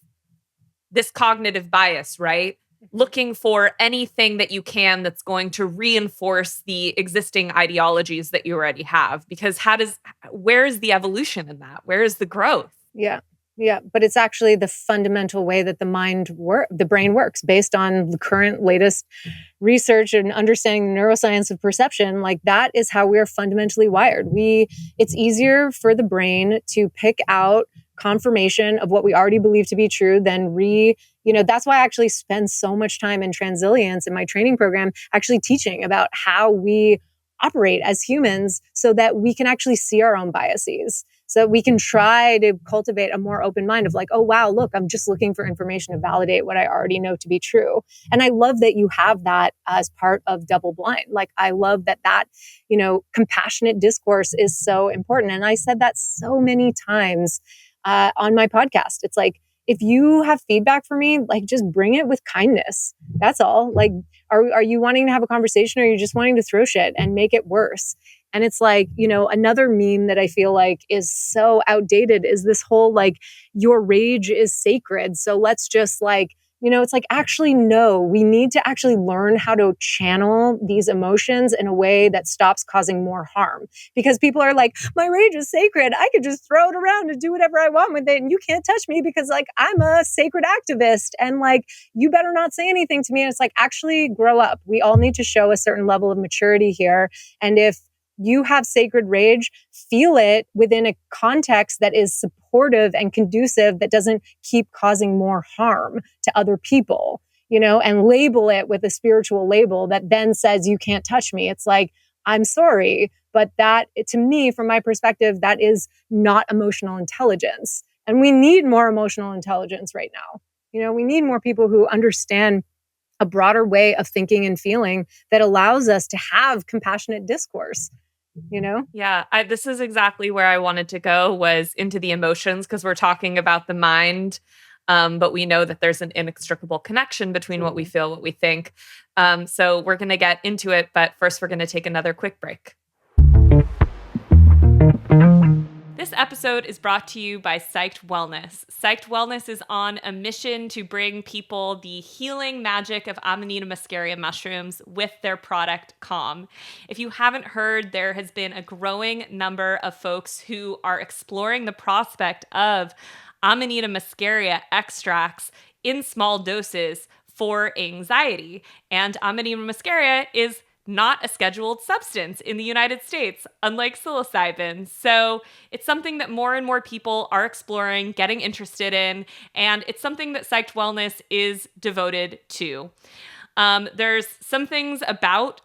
this cognitive bias, right? Looking for anything that you can that's going to reinforce the existing ideologies that you already have. Because where is the evolution in that? Where is the growth? Yeah. Yeah. But it's actually the fundamental way that the brain works based on the current latest research and understanding the neuroscience of perception. Like that is how we're fundamentally wired. It's easier for the brain to pick out confirmation of what we already believe to be true than that's why I actually spend so much time in Transilience in my training program, actually teaching about how we operate as humans so that we can actually see our own biases, so that we can try to cultivate a more open mind of like, oh, wow, look, I'm just looking for information to validate what I already know to be true. And I love that you have that as part of Double Blind. Like, I love that, compassionate discourse is so important. And I said that so many times on my podcast. It's like, if you have feedback for me, like just bring it with kindness. That's all. Like, are you wanting to have a conversation, or are you just wanting to throw shit and make it worse? And it's like, another meme that I feel like is so outdated is this whole like, your rage is sacred. So let's just like, it's like, actually, no, we need to actually learn how to channel these emotions in a way that stops causing more harm. Because people are like, my rage is sacred. I could just throw it around and do whatever I want with it. And you can't touch me because like, I'm a sacred activist. And like, you better not say anything to me. And it's like, actually grow up. We all need to show a certain level of maturity here. And if you have sacred rage, feel it within a context that is supportive and conducive, that doesn't keep causing more harm to other people, and label it with a spiritual label that then says, you can't touch me. It's like, I'm sorry, but that, to me, from my perspective, that is not emotional intelligence. And we need more emotional intelligence right now. We need more people who understand a broader way of thinking and feeling that allows us to have compassionate discourse. Yeah, this is exactly where I wanted to go, was into the emotions, because we're talking about the mind, but we know that there's an inextricable connection between what we feel, what we think. So we're going to get into it, but first we're going to take another quick break. This episode is brought to you by Psyched Wellness. Psyched Wellness is on a mission to bring people the healing magic of Amanita muscaria mushrooms with their product, Calm. If you haven't heard, there has been a growing number of folks who are exploring the prospect of Amanita muscaria extracts in small doses for anxiety. And Amanita muscaria is not a scheduled substance in the United States, unlike psilocybin. So it's something that more and more people are exploring, getting interested in, and it's something that Psyched Wellness is devoted to. There's some things about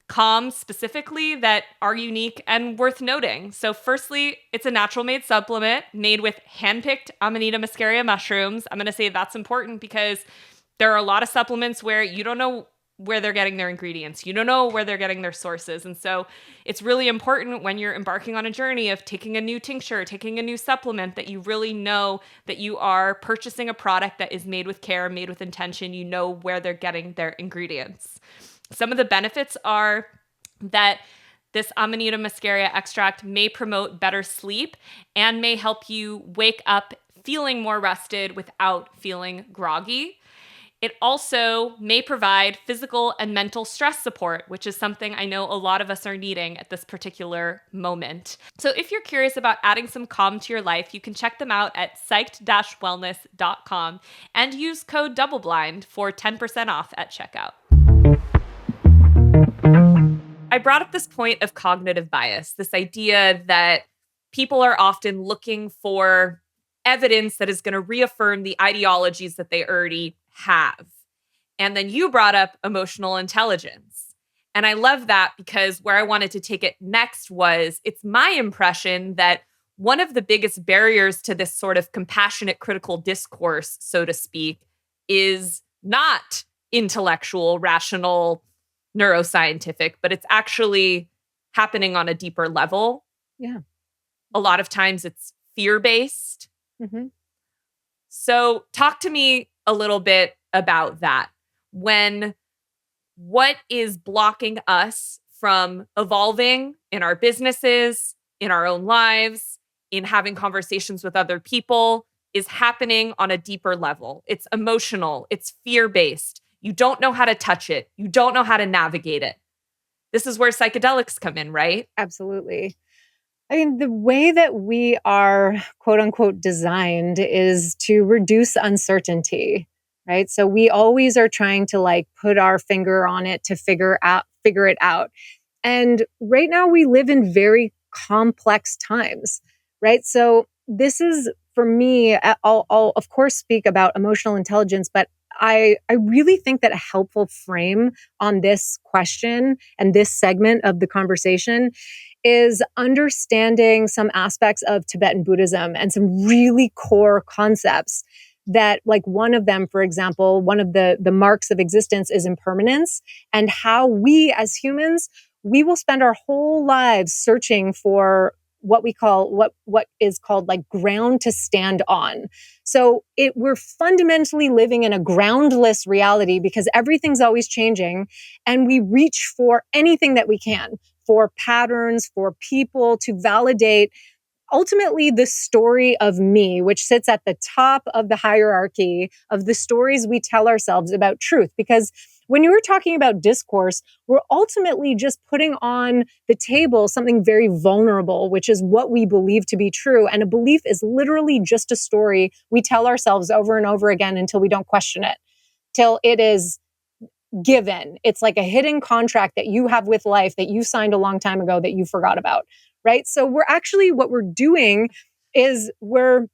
Calm specifically that are unique and worth noting. So firstly, it's a natural made supplement made with handpicked Amanita muscaria mushrooms. I'm going to say that's important because there are a lot of supplements where you don't know where they're getting their ingredients. You don't know where they're getting their sources. And so it's really important when you're embarking on a journey of taking a new tincture, taking a new supplement, that you really know that you are purchasing a product that is made with care, made with intention. You know where they're getting their ingredients. Some of the benefits are that this Amanita muscaria extract may promote better sleep and may help you wake up feeling more rested without feeling groggy. It also may provide physical and mental stress support, which is something I know a lot of us are needing at this particular moment. So if you're curious about adding some calm to your life, you can check them out at psyched-wellness.com and use code DOUBLEBLIND for 10% off at checkout. I brought up this point of cognitive bias, this idea that people are often looking for evidence that is going to reaffirm the ideologies that they already have. And then you brought up emotional intelligence. And I love that, because where I wanted to take it next was, it's my impression that one of the biggest barriers to this sort of compassionate critical discourse, so to speak, is not intellectual, rational, neuroscientific, but it's actually happening on a deeper level. Yeah. A lot of times it's fear-based. Mm-hmm. So talk to me a little bit about that. What is blocking us from evolving in our businesses, in our own lives, in having conversations with other people, is happening on a deeper level. It's emotional, it's fear-based. You don't know how to touch it. You don't know how to navigate it. This is where psychedelics come in, right? Absolutely. I mean, the way that we are, quote unquote, designed is to reduce uncertainty, right? So we always are trying to like put our finger on it to figure it out. And right now we live in very complex times, right? So this is, for me, I'll of course speak about emotional intelligence, but I really think that a helpful frame on this question and this segment of the conversation is understanding some aspects of Tibetan Buddhism and some really core concepts that, like, one of them, for example, one of the marks of existence is impermanence, and how we as humans, we will spend our whole lives searching for what we call what is called like ground to stand on. So we're fundamentally living in a groundless reality because everything's always changing, and we reach for anything that we can, for patterns, for people to validate ultimately the story of me, which sits at the top of the hierarchy of the stories we tell ourselves about truth. Because when you were talking about discourse, we're ultimately just putting on the table something very vulnerable, which is what we believe to be true. And a belief is literally just a story we tell ourselves over and over again until we don't question it, till it is given. It's like a hidden contract that you have with life that you signed a long time ago that you forgot about, right? So what we're doing is we're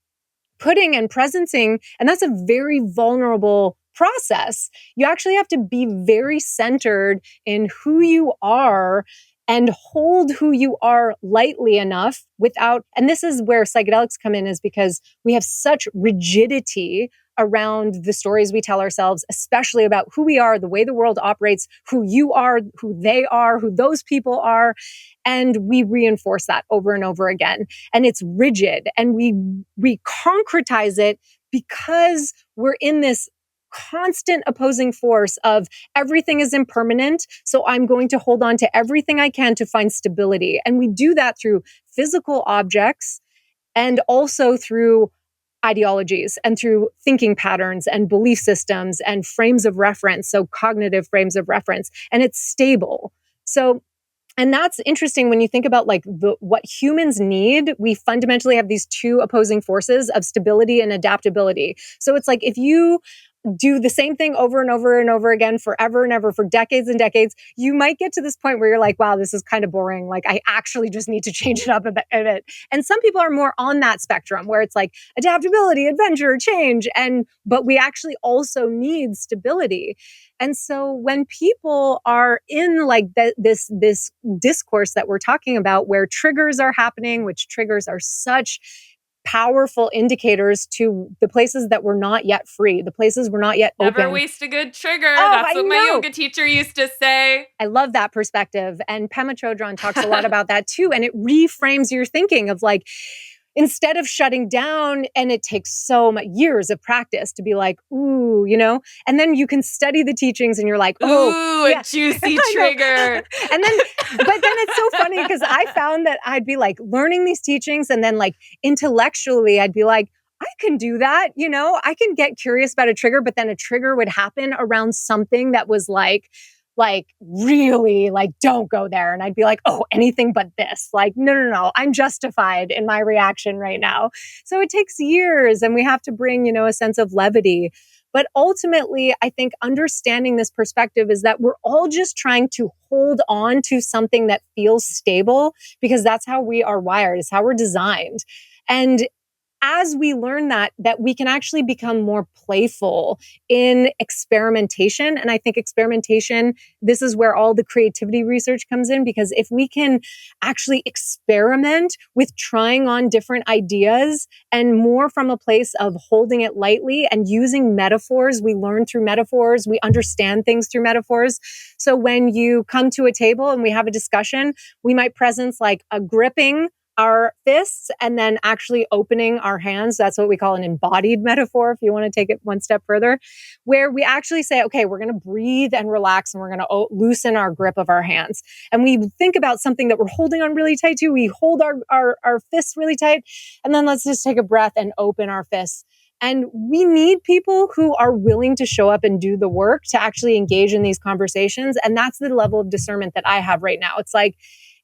putting and presencing, and that's a very vulnerable process. You actually have to be very centered in who you are and hold who you are lightly enough without, and this is where psychedelics come in, is because we have such rigidity around the stories we tell ourselves, especially about who we are, the way the world operates, who you are, who they are, who those people are. And we reinforce that over and over again. And it's rigid, and we concretize it because we're in this constant opposing force of everything is impermanent. So I'm going to hold on to everything I can to find stability. And we do that through physical objects and also through ideologies and through thinking patterns and belief systems and frames of reference. So cognitive frames of reference, and it's stable. So, and that's interesting when you think about like what humans need. We fundamentally have these two opposing forces of stability and adaptability. So it's like if you do the same thing over and over and over again forever and ever for decades and decades, you might get to this point where you're like, wow, this is kind of boring. Like I actually just need to change it up a bit. And some people are more on that spectrum where it's like adaptability, adventure, change. But we actually also need stability. And so when people are in like this discourse that we're talking about where triggers are happening, which triggers are such powerful indicators to the places that were not yet free, the places were not yet open. Never waste a good trigger. That's what my yoga teacher used to say. I love that perspective. And Pema Chodron talks a lot about that too. And it reframes your thinking of like, instead of shutting down, and it takes so much years of practice to be like, ooh, and then you can study the teachings and you're like, oh, ooh, yeah. A juicy trigger. But then it's so funny because I found that I'd be like learning these teachings and then like intellectually, I'd be like, I can do that. I can get curious about a trigger, but then a trigger would happen around something that was like really like, don't go there. And I'd be like, oh, anything but this. Like, no. I'm justified in my reaction right now. So it takes years, and we have to bring, a sense of levity. But ultimately, I think understanding this perspective is that we're all just trying to hold on to something that feels stable because that's how we are wired. It's how we're designed. And as we learn that we can actually become more playful in experimentation. And I think experimentation, this is where all the creativity research comes in, because if we can actually experiment with trying on different ideas and more from a place of holding it lightly and using metaphors, we learn through metaphors, we understand things through metaphors. So when you come to a table and we have a discussion, we might presence like a gripping our fists and then actually opening our hands. That's what we call an embodied metaphor, if you want to take it one step further, where we actually say, okay, we're going to breathe and relax, and we're going to loosen our grip of our hands. And we think about something that we're holding on really tight to. We hold our fists really tight, and then let's just take a breath and open our fists. And we need people who are willing to show up and do the work to actually engage in these conversations. And that's the level of discernment that I have right now. It's like,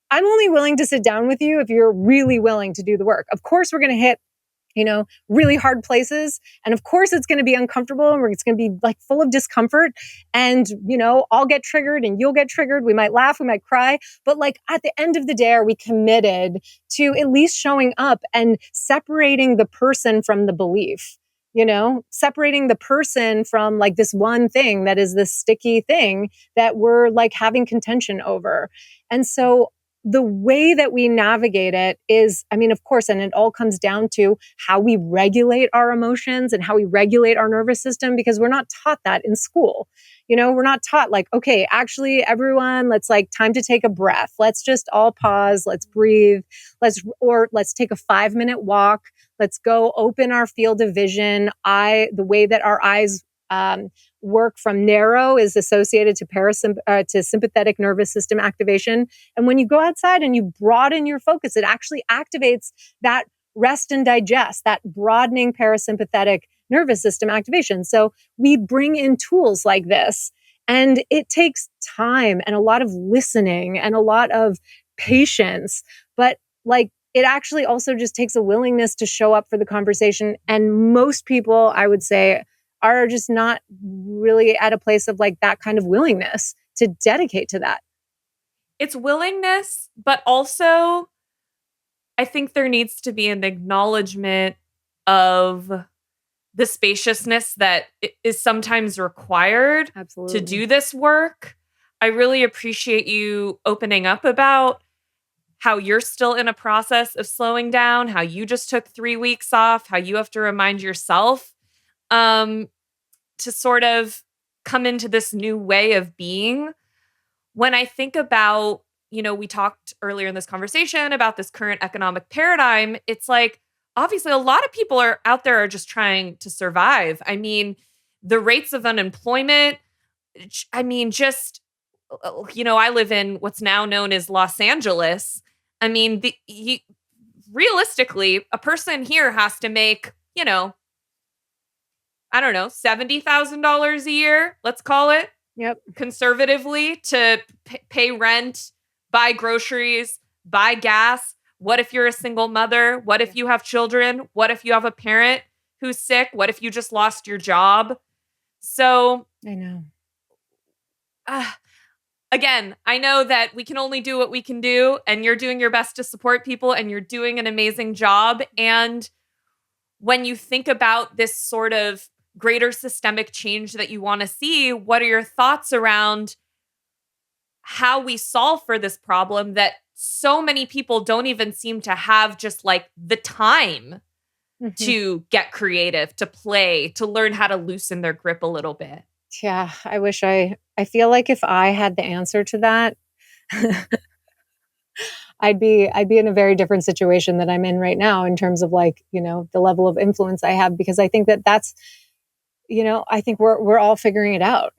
I'm only willing to sit down with you if you're really willing to do the work. Of course, we're going to hit, really hard places. And of course, it's going to be uncomfortable, and it's going to be like full of discomfort. And, I'll get triggered and you'll get triggered. We might laugh, we might cry. But like at the end of the day, are we committed to at least showing up and separating the person from the belief? Separating the person from like this one thing that is this sticky thing that we're like having contention over. And so the way that we navigate it is, I mean, of course, and it all comes down to how we regulate our emotions and how we regulate our nervous system, because we're not taught that in school. We're not taught like, okay, actually, everyone, let's like time to take a breath. Let's just all pause. Let's breathe. Let's take a 5-minute walk. Let's go open our field of vision. The way that our eyes work from narrow is associated to sympathetic nervous system activation. And when you go outside and you broaden your focus, it actually activates that rest and digest, that broadening parasympathetic nervous system activation. So we bring in tools like this, and it takes time and a lot of listening and a lot of patience. But like, it actually also just takes a willingness to show up for the conversation. And most people, I would say, are just not really at a place of like that kind of willingness to dedicate to that. It's willingness, but also I think there needs to be an acknowledgement of the spaciousness that is sometimes required Absolutely. to do this work. I really appreciate you opening up about how you're still in a process of slowing down, how you just took 3 weeks off, how you have to remind yourself to sort of come into this new way of being. When I think about, we talked earlier in this conversation about this current economic paradigm, it's like, obviously, a lot of people are out there are just trying to survive. I mean, the rates of unemployment, I mean, just, I live in what's now known as Los Angeles. I mean, realistically, a person here has to make, I don't know, $70,000 a year, let's call it. Yep. Conservatively, to pay rent, buy groceries, buy gas. What if you're a single mother? What if you have children? What if you have a parent who's sick? What if you just lost your job? So, I know. Again, I know that we can only do what we can do, and you're doing your best to support people, and you're doing an amazing job. And when you think about this sort of greater systemic change that you want to see, what are your thoughts around how we solve for this problem that so many people don't even seem to have just like the time to get creative, to play, to learn how to loosen their grip a little bit? Yeah, I feel like if I had the answer to that, I'd be in a very different situation than I'm in right now in terms of like, the level of influence I have, because I think that's, I think we're all figuring it out,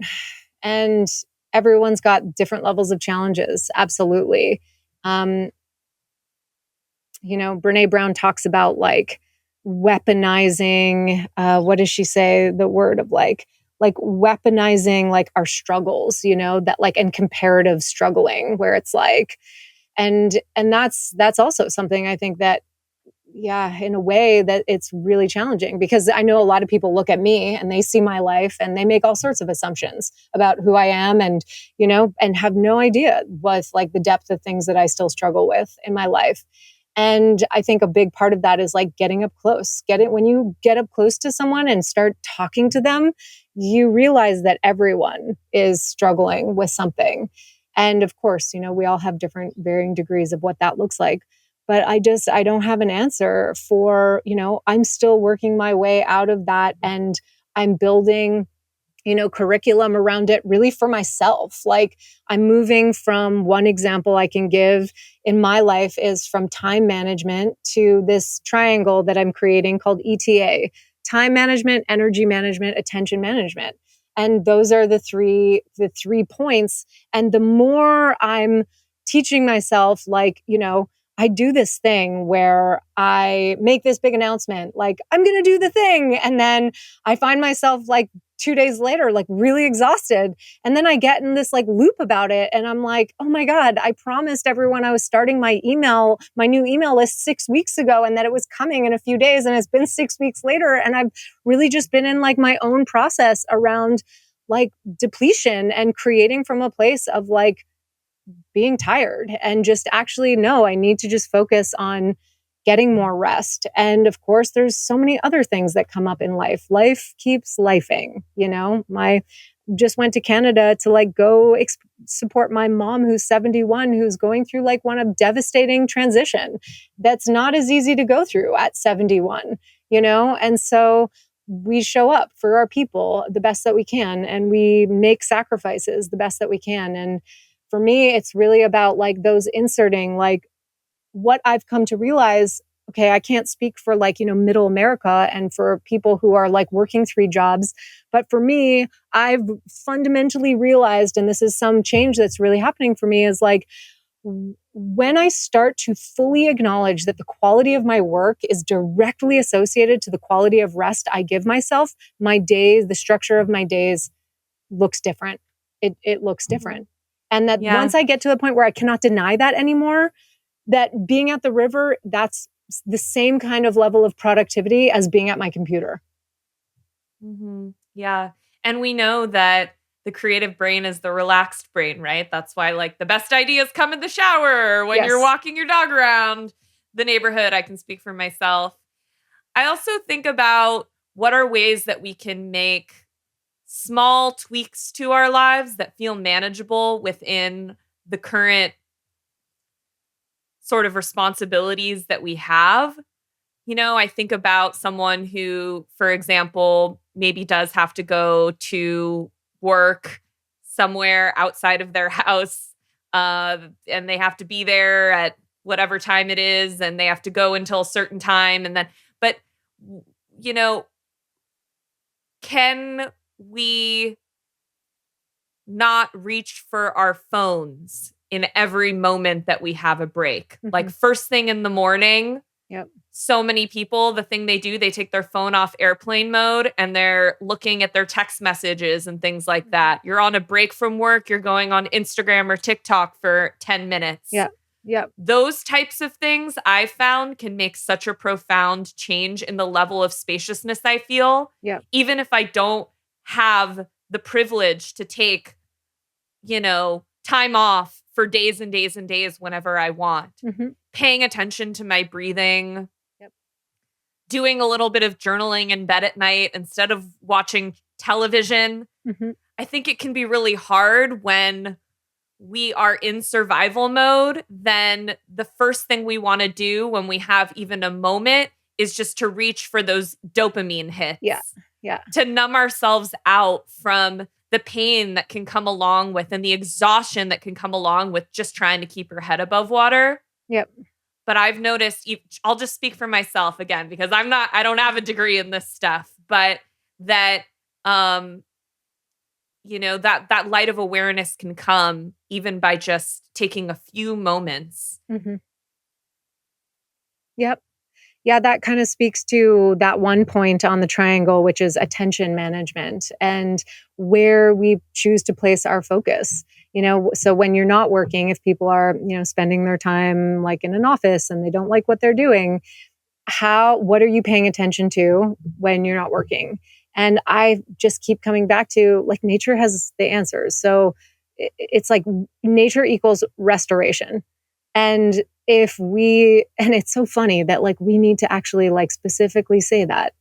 and everyone's got different levels of challenges. Absolutely. Brene Brown talks about like weaponizing, what does she say? The word of like weaponizing like our struggles, that like, and comparative struggling, where it's like, and that's also something I think that, yeah, in a way that it's really challenging, because I know a lot of people look at me and they see my life and they make all sorts of assumptions about who I am, and, and have no idea what's like the depth of things that I still struggle with in my life. And I think a big part of that is like getting up close. When you get up close to someone and start talking to them, you realize that everyone is struggling with something. And of course, we all have different varying degrees of what that looks like. But I don't have an answer for, I'm still working my way out of that, and I'm building, curriculum around it really for myself. Like, I'm moving from, one example I can give in my life is from time management to this triangle that I'm creating called ETA: time management, energy management, attention management. And those are the three points. And the more I'm teaching myself, like, I do this thing where I make this big announcement, like, I'm going to do the thing. And then I find myself like 2 days later, like really exhausted. And then I get in this like loop about it. And I'm like, oh my God, I promised everyone I was starting my new email list 6 weeks ago, and that it was coming in a few days. And it's been 6 weeks later. And I've really just been in like my own process around like depletion and creating from a place of like being tired, and just actually, no, I need to just focus on getting more rest. And of course, there's so many other things that come up in life. Life keeps lifing, I just went to Canada to like go support my mom who's 71, who's going through like one of devastating transition that's not as easy to go through at 71, And so we show up for our people the best that we can, and we make sacrifices the best that we can. And for me, it's really about like those inserting, like what I've come to realize. Okay, I can't speak for like, middle America and for people who are like working 3 jobs. But for me, I've fundamentally realized, and this is some change that's really happening for me, is like when I start to fully acknowledge that the quality of my work is directly associated to the quality of rest I give myself, my days, the structure of my days looks different. It looks different. And that once I get to the point where I cannot deny that anymore, that being at the river, that's the same kind of level of productivity as being at my computer. Yeah. And we know that the creative brain is the relaxed brain, right? That's why like the best ideas come in the shower when you're walking your dog around the neighborhood. I can speak for myself. I also think about what are ways that we can make small tweaks to our lives that feel manageable within the current sort of responsibilities that we have. I think about someone who, for example, maybe does have to go to work somewhere outside of their house, and they have to be there at whatever time it is, and they have to go until a certain time. But, can we not reach for our phones in every moment that we have a break? Like first thing in the morning. Yep. So many people, the thing they do, they take their phone off airplane mode and they're looking at their text messages and things like that. You're on a break from work. You're going on Instagram or TikTok for 10 minutes. Yeah. Yeah. Those types of things I've found can make such a profound change in the level of spaciousness I feel. Yeah. Even if I don't have the privilege to take, time off for days and days and days whenever I want. Paying attention to my breathing, doing a little bit of journaling in bed at night instead of watching television. I think it can be really hard when we are in survival mode. Then the first thing we want to do when we have even a moment is just to reach for those dopamine hits. Yeah. To numb ourselves out from the pain that can come along with and the exhaustion that can come along with just trying to keep your head above water. Yep. But I've noticed, I'll just speak for myself again, because I don't have a degree in this stuff, but that, that light of awareness can come even by just taking a few moments. Yep. Yeah, that kind of speaks to that one point on the triangle, which is attention management and where we choose to place our focus. So when you're not working, if people are, spending their time like in an office and they don't like what they're doing, what are you paying attention to when you're not working? And I just keep coming back to like nature has the answers. So it's like nature equals restoration. And and it's so funny that like we need to actually like specifically say that,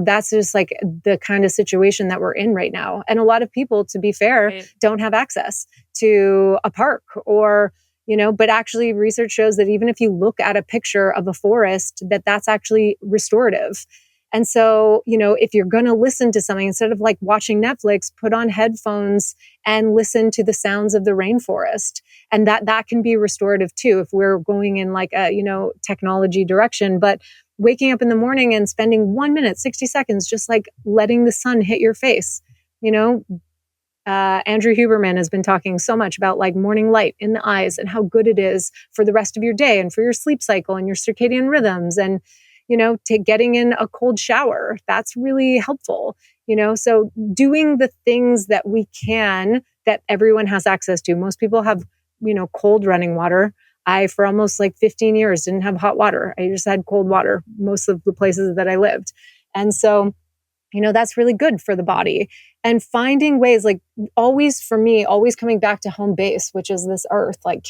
that's just like the kind of situation that we're in right now. And a lot of people, to be fair, don't have access to a park or, but actually research shows that even if you look at a picture of a forest, that's actually restorative. And so, if you're going to listen to something, instead of like watching Netflix, put on headphones and listen to the sounds of the rainforest. And that can be restorative too, if we're going in like a, technology direction. But waking up in the morning and spending 1 minute, 60 seconds, just like letting the sun hit your face, Andrew Huberman has been talking so much about like morning light in the eyes and how good it is for the rest of your day and for your sleep cycle and your circadian rhythms. And to getting in a cold shower, that's really helpful, so doing the things that we can, that everyone has access to. Most people have, cold running water. I, for almost like 15 years, didn't have hot water. I just had cold water, most of the places that I lived. And so, that's really good for the body. And finding ways, like always for me, always coming back to home base, which is this earth, like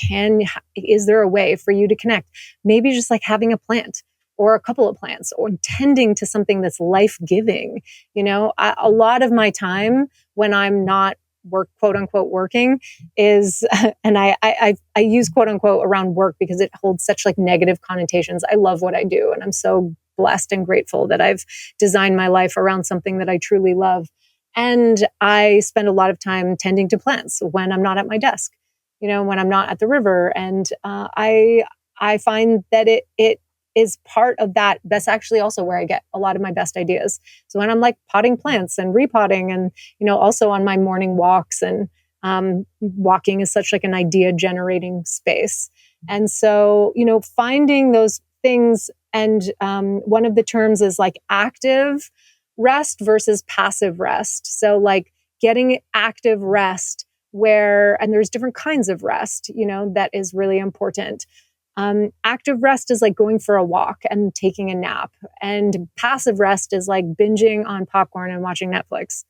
is there a way for you to connect? Maybe just like having a plant or a couple of plants or tending to something that's life-giving. A lot of my time when I'm not work, quote unquote, working is, and I use quote unquote around work because it holds such like negative connotations. I love what I do, and I'm so blessed and grateful that I've designed my life around something that I truly love. And I spend a lot of time tending to plants when I'm not at my desk, when I'm not at the river. And I find that it is part of that. That's actually also where I get a lot of my best ideas. So when I'm like potting plants and repotting, and also on my morning walks, and walking is such like an idea generating space. And so finding those things, and one of the terms is like active rest versus passive rest. So like getting active rest and there's different kinds of rest, that is really important. Active rest is like going for a walk and taking a nap. And passive rest is like binging on popcorn and watching Netflix.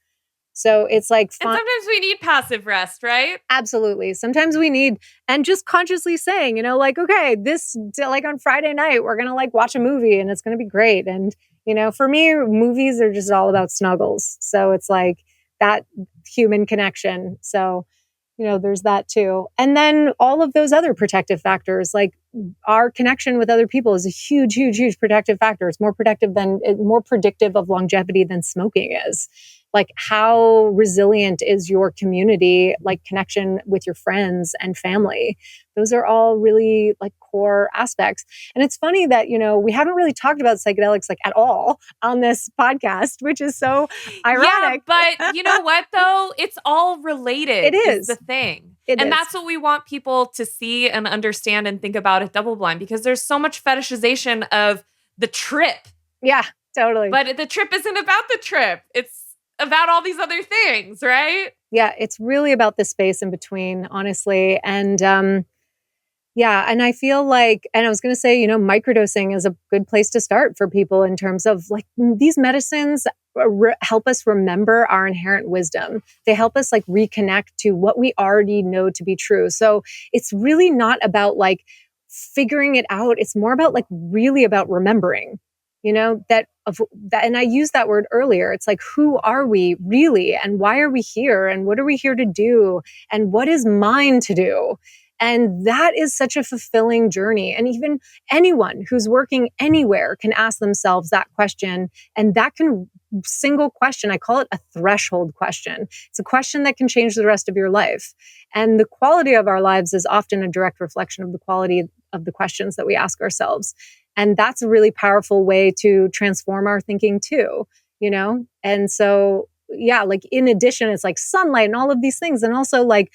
So it's like fun. And sometimes we need passive rest, right? Absolutely. Sometimes we need, and just consciously saying, like, okay, like on Friday night, we're going to like watch a movie and it's going to be great. And, for me, movies are just all about snuggles. So it's like that human connection. So, there's that too. And then all of those other protective factors, like our connection with other people is a huge, huge, huge protective factor. It's more predictive of longevity than smoking is. Like how resilient is your community, like connection with your friends and family. Those are all really like core aspects. And it's funny that, we haven't really talked about psychedelics like at all on this podcast, which is so ironic. Yeah, but you know what though? It's all related. It is the thing. That's what we want people to see and understand and think about at Double Blind, because there's so much fetishization of the trip. Yeah, totally. But the trip isn't about the trip. It's about all these other things, right? Yeah, it's really about the space in between, honestly. And and I feel like, and I was going to say, microdosing is a good place to start for people in terms of like these medicines help us remember our inherent wisdom. They help us like reconnect to what we already know to be true. So it's really not about like figuring it out. It's more about like really about remembering. That, and I used that word earlier. It's like, who are we really? And why are we here? And what are we here to do? And what is mine to do? And that is such a fulfilling journey. And even anyone who's working anywhere can ask themselves that question. And that single question, I call it a threshold question. It's a question that can change the rest of your life. And the quality of our lives is often a direct reflection of the quality of the questions that we ask ourselves. And that's a really powerful way to transform our thinking too, And so, yeah, like in addition, it's like sunlight and all of these things. And also like,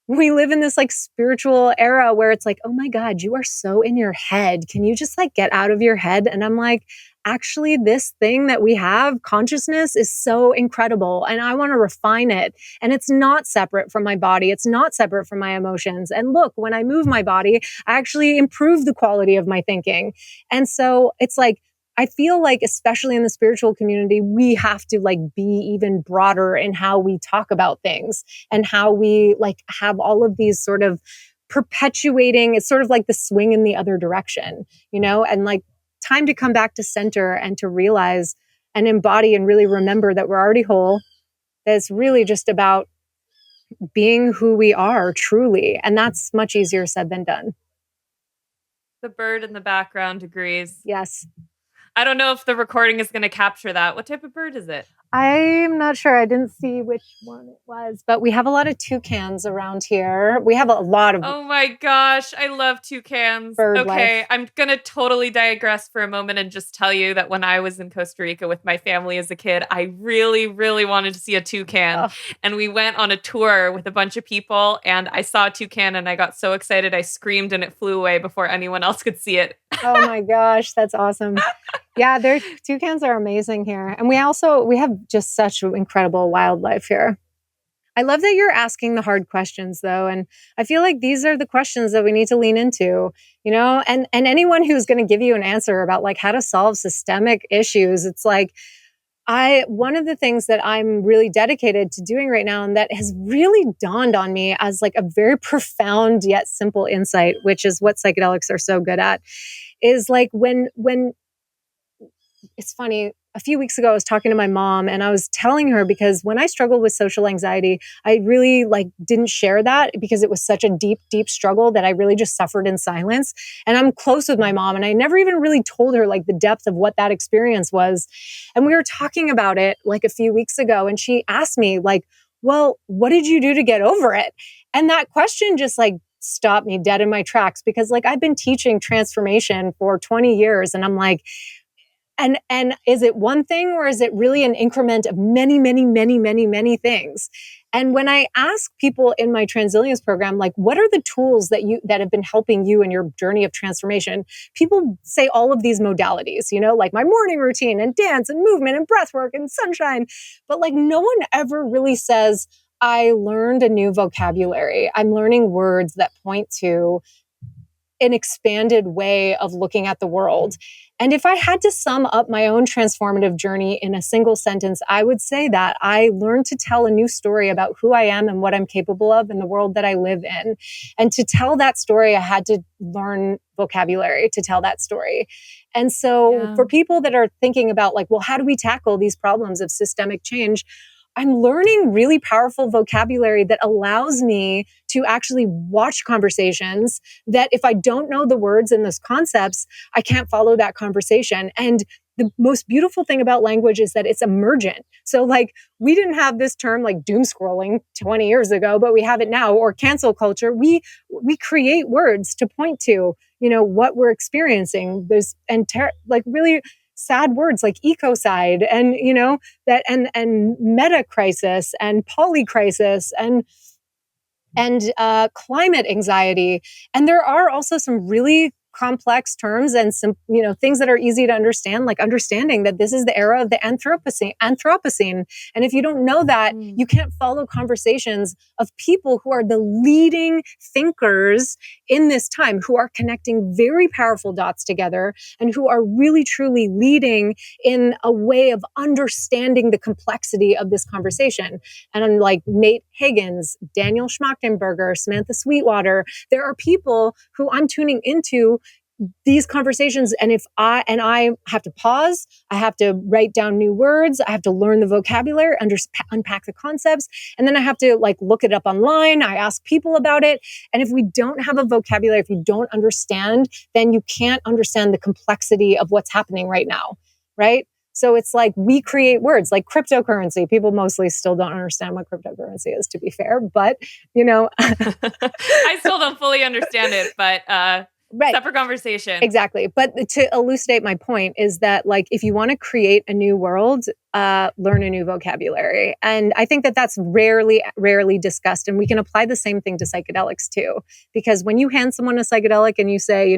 we live in this like spiritual era where it's like, oh my God, you are so in your head. Can you just like get out of your head? And I'm like, actually, this thing that we have, consciousness, is so incredible. And I want to refine it. And it's not separate from my body. It's not separate from my emotions. And look, when I move my body, I actually improve the quality of my thinking. And so it's like, I feel like, especially in the spiritual community, we have to like be even broader in how we talk about things and how we like have all of these sort of perpetuating. It's sort of like the swing in the other direction, and like time to come back to center and to realize and embody and really remember that we're already whole. That it's really just about being who we are truly. And that's much easier said than done. The bird in the background agrees. Yes. I don't know if the recording is going to capture that. What type of bird is it? I'm not sure. I didn't see which one it was, but we have a lot of toucans around here. We have a lot of. Oh my gosh, I love toucans. Okay, life. I'm going to totally digress for a moment and just tell you that when I was in Costa Rica with my family as a kid, I really, really wanted to see a toucan. Oh. And we went on a tour with a bunch of people, and I saw a toucan and I got so excited I screamed and it flew away before anyone else could see it. Oh my gosh, that's awesome. Yeah, toucans are amazing here. And we have just such incredible wildlife here. I love that you're asking the hard questions though. And I feel like these are the questions that we need to lean into, and anyone who's going to give you an answer about like how to solve systemic issues, it's like, one of the things that I'm really dedicated to doing right now, and that has really dawned on me as like a very profound yet simple insight, which is what psychedelics are so good at, is like when it's funny, a few weeks ago, I was talking to my mom and I was telling her, because when I struggled with social anxiety, I really didn't share that because it was such a deep, deep struggle that I really just suffered in silence. And I'm close with my mom, and I never even really told her the depth of what that experience was. And we were talking about it a few weeks ago, and she asked me well, what did you do to get over it? And that question just stopped me dead in my tracks, because I've been teaching transformation for 20 years, and I'm and is it one thing, or is it really an increment of many, many, many, many, many things? And when I ask people in my Transilience program, what are the tools that have been helping you in your journey of transformation? People say all of these modalities, my morning routine and dance and movement and breath work and sunshine. But no one ever really says, I learned a new vocabulary. I'm learning words that point to an expanded way of looking at the world. And if I had to sum up my own transformative journey in a single sentence, I would say that I learned to tell a new story about who I am and what I'm capable of in the world that I live in. And to tell that story, I had to learn vocabulary to tell that story. And so for people that are thinking about well, how do we tackle these problems of systemic change? I'm learning really powerful vocabulary that allows me to actually watch conversations that if I don't know the words and those concepts, I can't follow that conversation. And the most beautiful thing about language is that it's emergent. So we didn't have this term doom scrolling 20 years ago, but we have it now, or cancel culture. We create words to point to, what we're experiencing. There's really sad words like ecocide and that and meta crisis and poly crisis and climate anxiety. And there are also some really complex terms and some things that are easy to understand, like understanding that this is the era of the Anthropocene. And if you don't know that, you can't follow conversations of people who are the leading thinkers in this time, who are connecting very powerful dots together and who are really truly leading in a way of understanding the complexity of this conversation. And I'm Nate Higgins, Daniel Schmachtenberger, Samantha Sweetwater. There are people who I'm tuning into these conversations. And I have to pause, I have to write down new words, I have to learn the vocabulary, unpack the concepts, and then I have to look it up online. I ask people about it. And if we don't have a vocabulary, if you don't understand, then you can't understand the complexity of what's happening right now, right? So it's we create words like cryptocurrency. People mostly still don't understand what cryptocurrency is, to be fair, but I still don't fully understand it, but right. Separate conversation. Exactly. But to elucidate my point is that if you want to create a new world, learn a new vocabulary. And I think that that's rarely discussed. And we can apply the same thing to psychedelics too. Because when you hand someone a psychedelic and you say,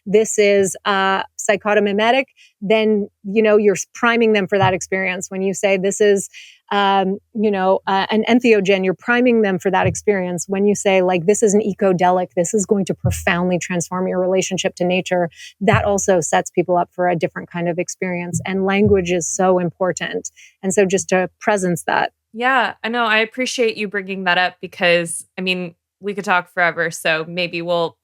this is psychotomimetic, then, you're priming them for that experience. When you say this is, an entheogen, you're priming them for that experience. When you say this is an ecodelic, this is going to profoundly transform your relationship to nature, that also sets people up for a different kind of experience. And language is so important. And so just to presence that. Yeah, I know. I appreciate you bringing that up because, we could talk forever. So maybe we'll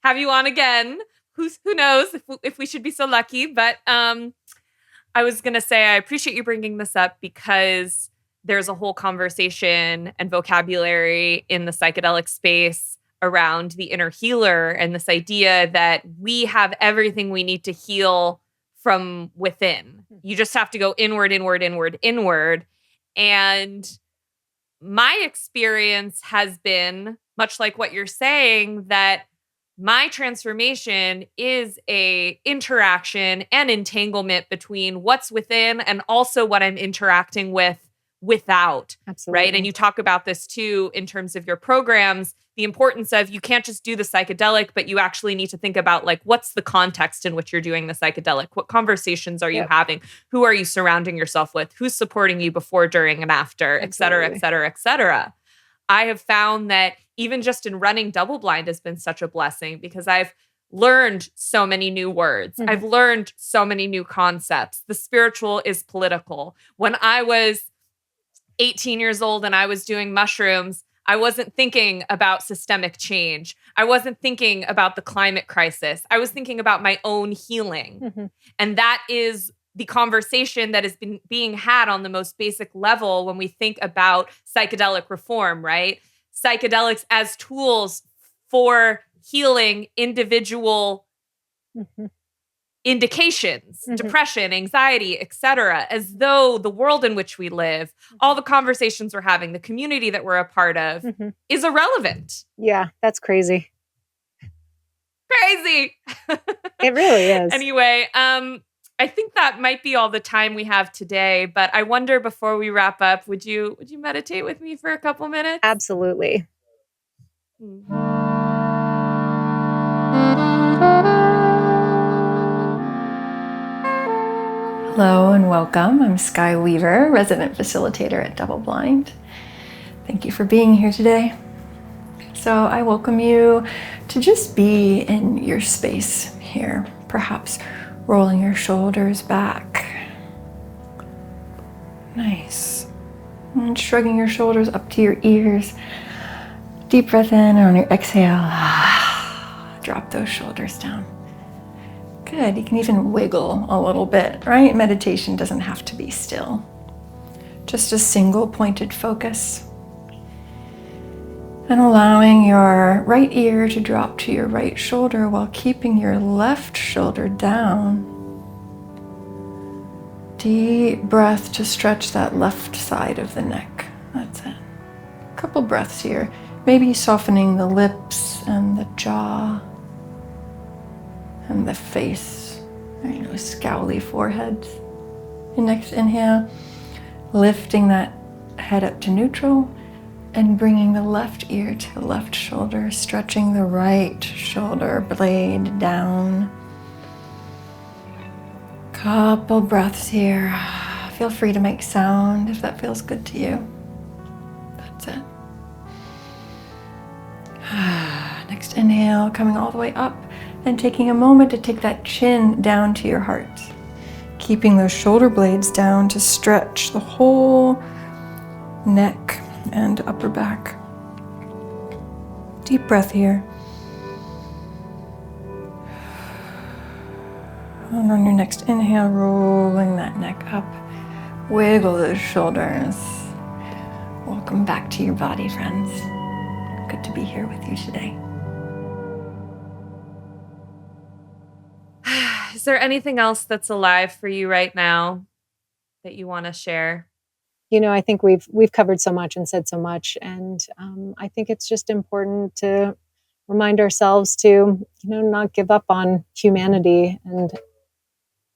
have you on again. Who knows if we should be so lucky. But I was going to say, I appreciate you bringing this up because there's a whole conversation and vocabulary in the psychedelic space around the inner healer and this idea that we have everything we need to heal from within. You just have to go inward, inward, inward, inward. And my experience has been much like what you're saying, that my transformation is a interaction and entanglement between what's within and also what I'm interacting with without. Absolutely. Right. And you talk about this too, in terms of your programs, the importance of you can't just do the psychedelic, but you actually need to think about what's the context in which you're doing the psychedelic? What conversations are you having? Who are you surrounding yourself with? Who's supporting you before, during, and after, et cetera, et cetera, et cetera. I have found that even just in running double blind has been such a blessing because I've learned so many new words. Mm-hmm. I've learned so many new concepts. The spiritual is political. When I was 18 years old and I was doing mushrooms, I wasn't thinking about systemic change. I wasn't thinking about the climate crisis. I was thinking about my own healing. Mm-hmm. And that is the conversation that has been being had on the most basic level when we think about psychedelic reform, right? Psychedelics as tools for healing individual Mhm. indications, Mhm. depression, anxiety, etc., as though the world in which we live, all the conversations we're having, the community that we're a part of Mhm. is irrelevant. Yeah, that's crazy. Crazy. It really is. Anyway, I think that might be all the time we have today, but I wonder before we wrap up, would you meditate with me for a couple minutes? Absolutely. Hmm. Hello and welcome. I'm Sky Weaver, resident facilitator at Double Blind. Thank you for being here today. So I welcome you to just be in your space here, perhaps rolling your shoulders back. Nice. And shrugging your shoulders up to your ears. Deep breath in, and on your exhale, drop those shoulders down. Good. You can even wiggle a little bit, right? Meditation doesn't have to be still. Just a single pointed focus. And allowing your right ear to drop to your right shoulder while keeping your left shoulder down. Deep breath to stretch that left side of the neck. That's it. A couple breaths here. Maybe softening the lips and the jaw and the face. Scowly foreheads. Your next inhale, lifting that head up to neutral and bringing the left ear to the left shoulder, stretching the right shoulder blade down. Couple breaths here. Feel free to make sound if that feels good to you. That's it. Next inhale, coming all the way up and taking a moment to take that chin down to your heart. Keeping those shoulder blades down to stretch the whole neck and upper back. Deep breath here. And on your next inhale, rolling that neck up. Wiggle those shoulders. Welcome back to your body, friends. Good to be here with you today. Is there anything else that's alive for you right now that you want to share? I think we've covered so much and said so much, and I think it's just important to remind ourselves to not give up on humanity and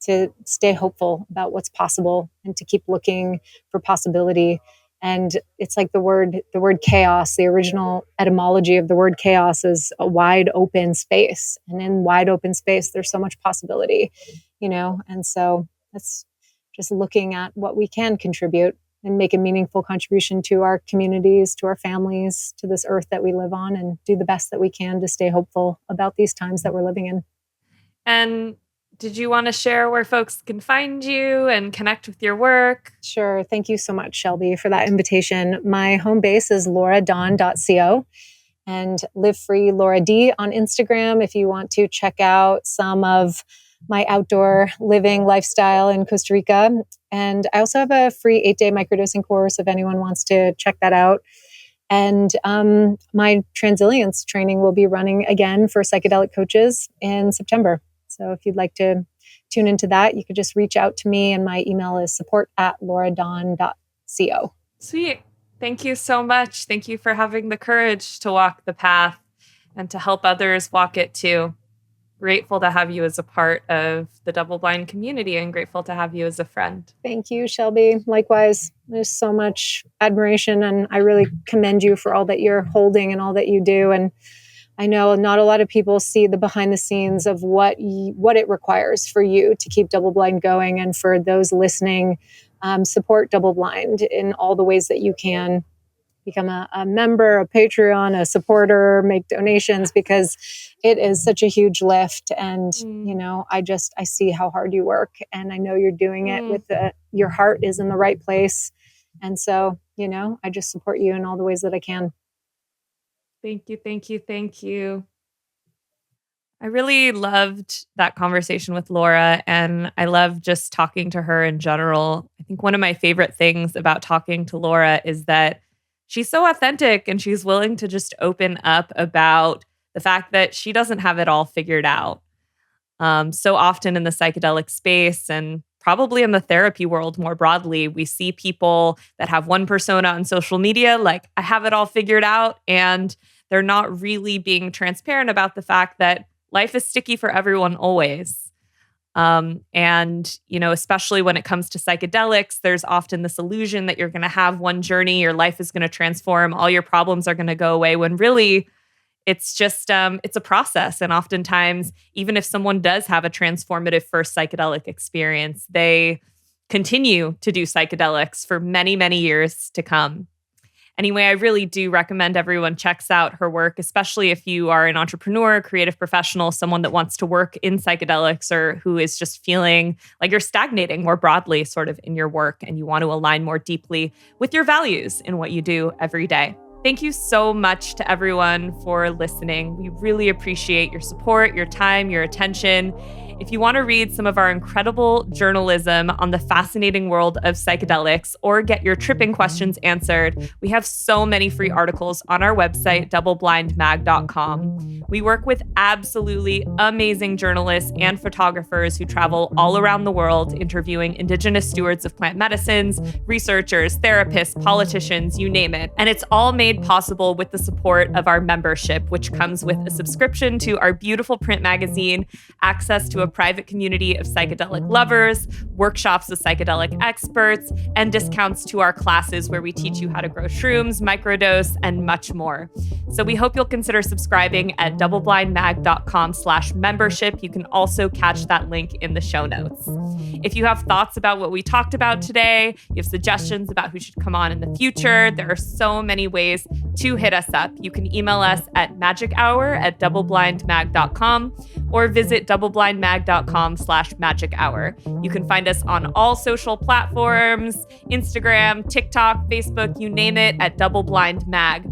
to stay hopeful about what's possible and to keep looking for possibility. And it's like the word chaos, the original etymology of the word chaos is a wide open space, and in wide open space there's so much possibility, and so that's just looking at what we can contribute and make a meaningful contribution to our communities, to our families, to this earth that we live on, and do the best that we can to stay hopeful about these times that we're living in. And did you want to share where folks can find you and connect with your work? Sure. Thank you so much, Shelby, for that invitation. My home base is lauradon.co and Live Free Laura D on Instagram if you want to check out some of my outdoor living lifestyle in Costa Rica. And I also have a free 8-day microdosing course if anyone wants to check that out. And my Transilience training will be running again for psychedelic coaches in September. So if you'd like to tune into that, you could just reach out to me, and my email is support@lauradon.co. Sweet. Thank you so much. Thank you for having the courage to walk the path and to help others walk it too. Grateful to have you as a part of the double blind community and grateful to have you as a friend. Thank you, Shelby. Likewise, there's so much admiration, and I really commend you for all that you're holding and all that you do. And I know not a lot of people see the behind the scenes of what it requires for you to keep Double Blind going. And for those listening, support Double Blind in all the ways that you can. Become a member, a Patreon, a supporter, make donations, because it is such a huge lift. And, I see how hard you work, and I know you're doing it with your heart is in the right place. And so, I just support you in all the ways that I can. Thank you, thank you, thank you. I really loved that conversation with Laura, and I love just talking to her in general. I think one of my favorite things about talking to Laura is that she's so authentic and she's willing to just open up about the fact that she doesn't have it all figured out. So often in the psychedelic space and probably in the therapy world more broadly, we see people that have one persona on social media, like, I have it all figured out, and they're not really being transparent about the fact that life is sticky for everyone always. And, especially when it comes to psychedelics, there's often this illusion that you're going to have one journey, your life is going to transform, all your problems are going to go away, when really it's just, it's a process. And oftentimes, even if someone does have a transformative first psychedelic experience, they continue to do psychedelics for many, many years to come. Anyway, I really do recommend everyone checks out her work, especially if you are an entrepreneur, creative professional, someone that wants to work in psychedelics or who is just feeling like you're stagnating more broadly sort of in your work and you want to align more deeply with your values in what you do every day. Thank you so much to everyone for listening. We really appreciate your support, your time, your attention. If you want to read some of our incredible journalism on the fascinating world of psychedelics or get your tripping questions answered, we have so many free articles on our website, doubleblindmag.com. We work with absolutely amazing journalists and photographers who travel all around the world, interviewing indigenous stewards of plant medicines, researchers, therapists, politicians, you name it. And it's all made possible with the support of our membership, which comes with a subscription to our beautiful print magazine, access to a private community of psychedelic lovers, workshops with psychedelic experts, and discounts to our classes where we teach you how to grow shrooms, microdose, and much more. So we hope you'll consider subscribing at doubleblindmag.com/membership. You can also catch that link in the show notes. If you have thoughts about what we talked about today, you have suggestions about who should come on in the future, there are so many ways to hit us up. You can email us at magichour@doubleblindmag.com or visit doubleblindmag.com/magichour. You can find us on all social platforms, Instagram, TikTok, Facebook, you name it, at doubleblindmag.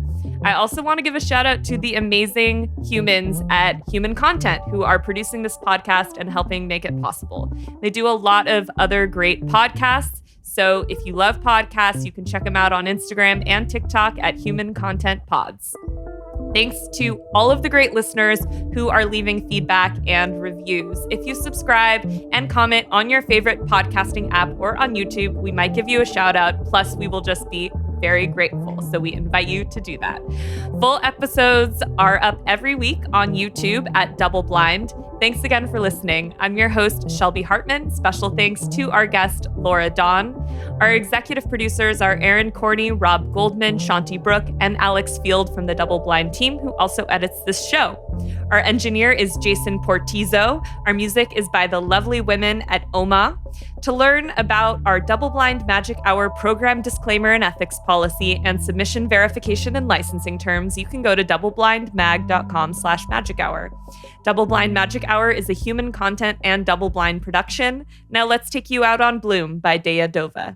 I also want to give a shout out to the amazing humans at Human Content who are producing this podcast and helping make it possible. They do a lot of other great podcasts. So if you love podcasts, you can check them out on Instagram and TikTok at Human Content Pods. Thanks to all of the great listeners who are leaving feedback and reviews. If you subscribe and comment on your favorite podcasting app or on YouTube, we might give you a shout out. Plus, we will just be very grateful. So we invite you to do that. Full episodes are up every week on YouTube at Double Blind. Thanks again for listening. I'm your host, Shelby Hartman. Special thanks to our guest, Laura Dawn. Our executive producers are Aaron Corney, Rob Goldman, Shanti Brooke, and Alex Field from the Double Blind team, who also edits this show. Our engineer is Jason Portizo. Our music is by the lovely women at Oma. To learn about our Double Blind Magic Hour program disclaimer and ethics policy and submission verification and licensing terms, you can go to doubleblindmag.com/magichour. Double Blind Magic Hour is a Human Content and Double Blind production. Now let's take you out on Bloom by Dea Dova.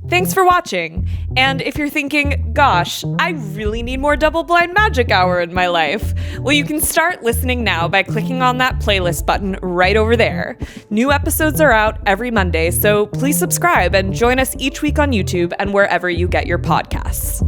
Thanks for watching. And if you're thinking, gosh, I really need more Double Blind Magic Hour in my life, well, you can start listening now by clicking on that playlist button right over there. New episodes are out every Monday, so please subscribe and join us each week on YouTube and wherever you get your podcasts.